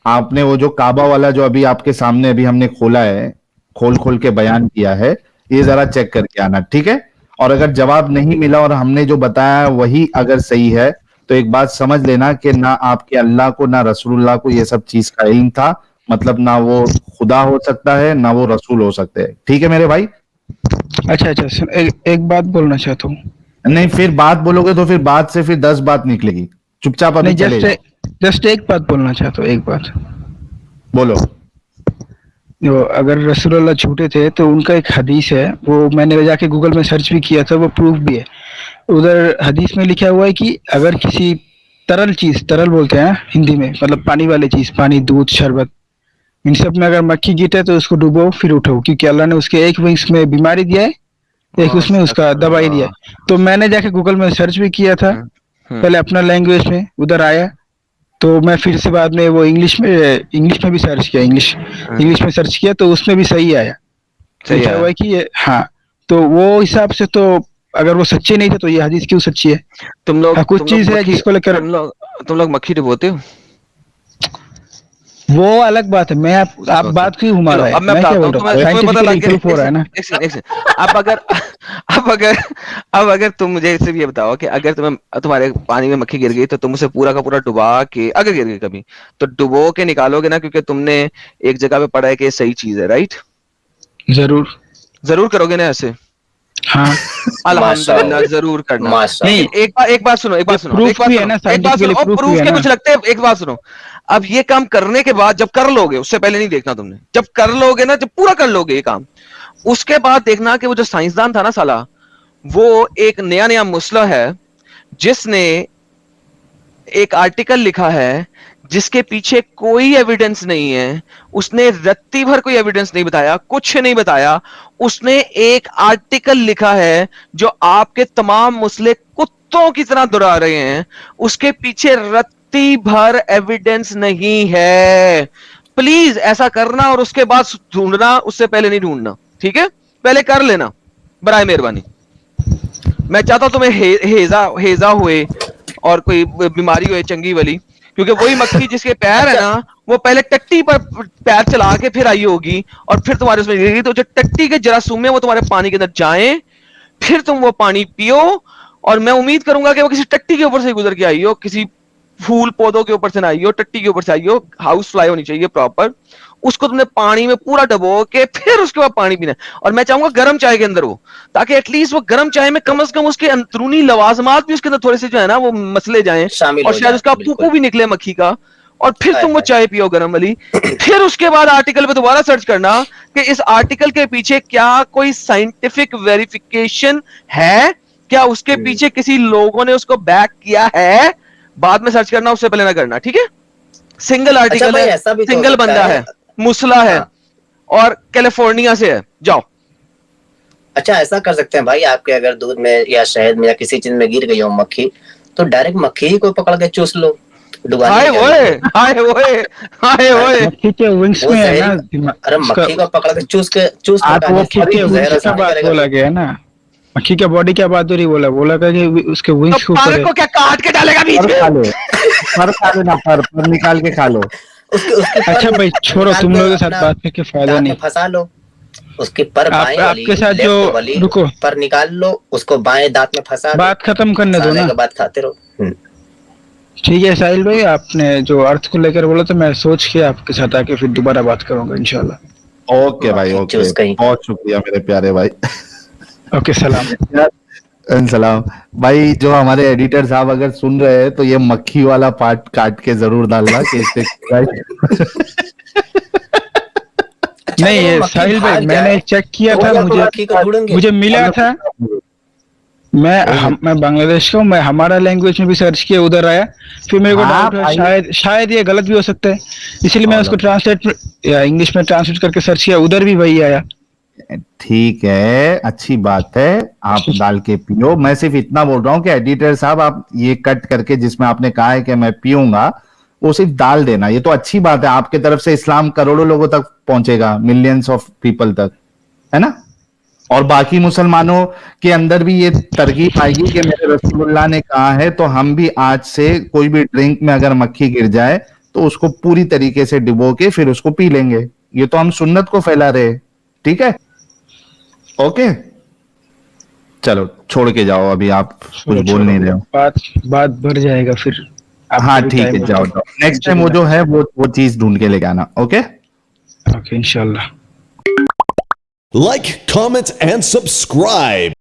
आपने वो जो काबा वाला जो अभी आपके सामने अभी हमने खोला है, खोल खोल के बयान किया है, ये जरा चेक करके आना, ठीक है? और अगर जवाब नहीं मिला और हमने जो बताया वही अगर सही है तो एक बात समझ लेना कि ना आपके अल्लाह को ना रसूलुल्लाह को ये सब चीज का इल्म था, मतलब ना वो खुदा हो सकता है ना वो रसूल हो सकते हैं। ठीक है मेरे भाई? अच्छा अच्छा सुन, एक बात बोलना चाहता हूँ। नहीं, फिर बात बोलोगे तो फिर बात से फिर 10 बात निकलेगी। चुपचाप अभी नहीं, चले जाओ। जस्ट एक बात बोलना चाहता हूँ, एक बात। बोलो। जो अगर रसूलुल्लाह झूठे थे तो उनका एक हदीस है, वो मैंने जाके गूगल में सर्च भी किया था, वो प्रूफ भी है। उधर हदीस में लिखा हुआ है कि अगर किसी तरल चीज, तरल बोलते हैं हिंदी में, मतलब पानी वाली चीज, पानी, दूध, शरबत, इन सब में अगर मक्खी गिरे तो उसको डुबो फिर उठो, क्योंकि अल्लाह ने उसके एक विंग्स में बीमारी दिया है, एक उसमें उसका दवाई दिया है। तो मैंने जाके गूगल में सर्च भी किया था, पहले अपना लैंग्वेज में, उधर आया, तो मैं फिर से बाद में वो इंग्लिश में भी सर्च किया, इंग्लिश में सर्च किया तो उसमें भी सही आया। सही लिखा आया। हुआ है कि ये, हाँ, तो वो हिसाब से तो अगर वो सच्चे नहीं थे तो ये हदीस क्यों सच्ची है? तुम लोग हाँ, कुछ तुम लोग चीज है मक्खी जिसको लेकर, तुम लोग मक्खी डुबोते हो? वो अलग बात है। मैं आप बात क्यों घुमा चलो रहा है? अब मैं मैं क्या बताता बोल हूँ, रहा तुम्हें हूँ, तुम्हें पता लग साइंटिफिकली गया। प्रूफ हो रहा है ना। एक सेकंड, एक सेकंड। अब अगर तुम मुझे सिर्फ ये बताओ कि अगर तुम्हारे पानी में मक्खी गिर गई तो तुम उसे पूरा का पूरा डुबा के, अगर गिर गई कभी, तो डुबो के निकालोगे ना, क्योंकि तुमने एक जगह पे पढ़ा है कि ये सही चीज है, राइट? जरूर। जरूर करोगे ना ऐसे? हाँ, अल्हम्दुलिल्लाह, जरूर करना। माशा नहीं, लेकिन एक बात सुनो, ये प्रूफ भी है ना, एक बात सुनो, साइंटिफिकली और प्रूफ भी प्रूफ है के ना। कुछ लगते हैं। एक बात सुनो, अब ये काम करने के बाद जब कर लोगे, उससे पहले नहीं देखना तुमने, जब कर लोगे ना, जब पूरा कर लोगे ये काम, उसके बाद देखना कि वो जो साइंसदान था ना साला, वो एक नया नया मुस्ला है जिसने एक आर्टिकल लिखा है जिसके पीछे कोई एविडेंस नहीं है। उसने रत्ती भर कोई एविडेंस नहीं बताया, कुछ नहीं बताया। उसने एक आर्टिकल लिखा है जो आपके तमाम मुस्लिम कुत्तों की तरह दुहरा रहे हैं, उसके पीछे रत्ती भर एविडेंस नहीं है। प्लीज ऐसा करना और उसके बाद ढूंढना, उससे पहले नहीं ढूंढना, ठीक है? पहले कर लेना, बराए मेहरबानी। मैं चाहता हूं तुम्हें हेजा हुए और कोई बीमारी हुए चंगी वाली, क्योंकि वही मक्खी जिसके पैर है ना, वो पहले टट्टी पर पैर चला के फिर आई होगी और फिर तुम्हारे उसमें गिरेगी, तो जो टट्टी के जरासीम है वो तुम्हारे पानी के अंदर जाएं, फिर तुम वो पानी पियो। और मैं उम्मीद करूंगा कि वो किसी टट्टी के ऊपर से गुजर के आई हो, किसी फूल पौधों के ऊपर से ना आई हो, टट्टी के ऊपर से आई हो। हाउस फ्लाई होनी चाहिए प्रॉपर, उसको तुमने पानी में पूरा डबो के फिर उसके बाद पानी पीना है। और मैं चाहूंगा गर्म चाय के अंदर वो, ताकि एटलीस्ट वो गर्म चाय में कम से कम उसके अंदरूनी लवाजमात भी उसके अंदर थोड़े से जो है ना वो मसले जाएं, शामिल और हो शायद जाए, उसका बिल्कुल। पुप्पू भी निकले मक्खी का, और फिर हाय तुम वो हाय। चाय पियो गर्म वाली। फिर उसके बाद आर्टिकल पे दोबारा सर्च करना कि इस आर्टिकल के पीछे क्या कोई साइंटिफिक वेरिफिकेशन है, क्या उसके पीछे किसी लोगों ने उसको बैक किया है। बाद में सर्च करना, उससे पहले ना करना, ठीक है? सिंगल आर्टिकल भाई, है, ऐसा भी तो हो सिंगल सकता बंदा है, मुसला है, हाँ। और कैलिफोर्निया से है। जाओ। अच्छा, ऐसा कर सकते हैं भाई, आपके अगर दूध में या शहद में या किसी चीज में गिर गई हो मक्खी, तो डायरेक्ट मक्खी ही को पकड़ के चूस लो, डुबाने हाय की क्या ओए, जरूरत है? हाय ओए, हाय ओए। मक्खी के विंग्स वो में है जहर, ना अरे उसका। मक्खी को पकड़ के चूस के आप वो खाने से के तो जहर विंग्स का आसानी बात करेगा बोला फिर। गया ना, मक्खी का बॉडी क्या बात हो रही, बोला था कि उसके तो विंग्स के ऊपर पर है। को क्या काट के डालेगा बीच पर खा में? लो, पर खा लो ना, पर निकाल के खा लो। उसके उसके अच्छा पर भाई छोड़ो, निकाल तुम के लोगों के साथ अपना बात करके फायदा दांत में नहीं। फंसा लो, उसकी पर बाएं वाली आपके साथ जो, लेफ्ट वाली रुको, पर निकाल लो, उसको बाएं दांत में फंसा दो, बात खत्म करने दो फंसाने ना। के बाद खाते रहो। ठीक है साहिल भाई, आपने जो अर्थ को लेकर बोला तो मैं सोच के आपके साथ आके फिर दोबारा बात करूंगा इंशाल्लाह। ओके भाई, मक्खी ओके, चूस कहीं। बहुत शुक्रिया मेरे प्यारे भाई। ओके, सलाम। सलाम। भाई जो हमारे एडिटर साहब अगर सुन रहे हैं तो ये मक्खी वाला पार्ट काट के जरूर डालना कि इससे अच्छा, नहीं, अगर वो ये मक्खी साहिल भाई भाग मैंने जाए चेक किया तो था, वो मक्खी को ढूंढेंगे। मुझे मिला था। मैं बांग्लादेश का हूँ, मैं हमारा लैंग्वेज में भी सर्च किया, उधर आया। फिर मेरे को हाँ डाउट है, भाई। शायद ये गलत भी हो सकता है, इसलिए मैं उसको ट्रांसलेट या इंग्लिश में ट्रांसलेट करके सर्च किया, उधर भी वही आया। ठीक है, अच्छी बात है, आप डाल के पियो। मैं सिर्फ इतना बोल रहा हूँ कि एडिटर साहब आप ये कट करके जिसमें आपने कहा है कि मैं पीऊंगा, वो सिर्फ डाल देना। ये तो अच्छी बात है, आपके तरफ से इस्लाम करोड़ों लोगों तक पहुंचेगा, मिलियंस ऑफ पीपल तक, है ना? और बाकी मुसलमानों के अंदर भी ये तरकीब आएगी कि मेरे रसूलुल्लाह ने कहा है, तो हम भी आज से कोई भी ड्रिंक में अगर मक्खी गिर जाए तो उसको पूरी तरीके से डिबो के फिर उसको पी लेंगे। ये तो हम सुन्नत को फैला रहे हैं। ठीक है, ओके, चलो छोड़ के जाओ, अभी आप कुछ बोल नहीं रहे हो। बात बढ़ जाएगा फिर। हाँ ठीक है, जाओ जाओ, नेक्स्ट टाइम वो जो है वो चीज ढूंढ के लेके आना। ओके ओके इंशाल्लाह। Like, comment, and subscribe.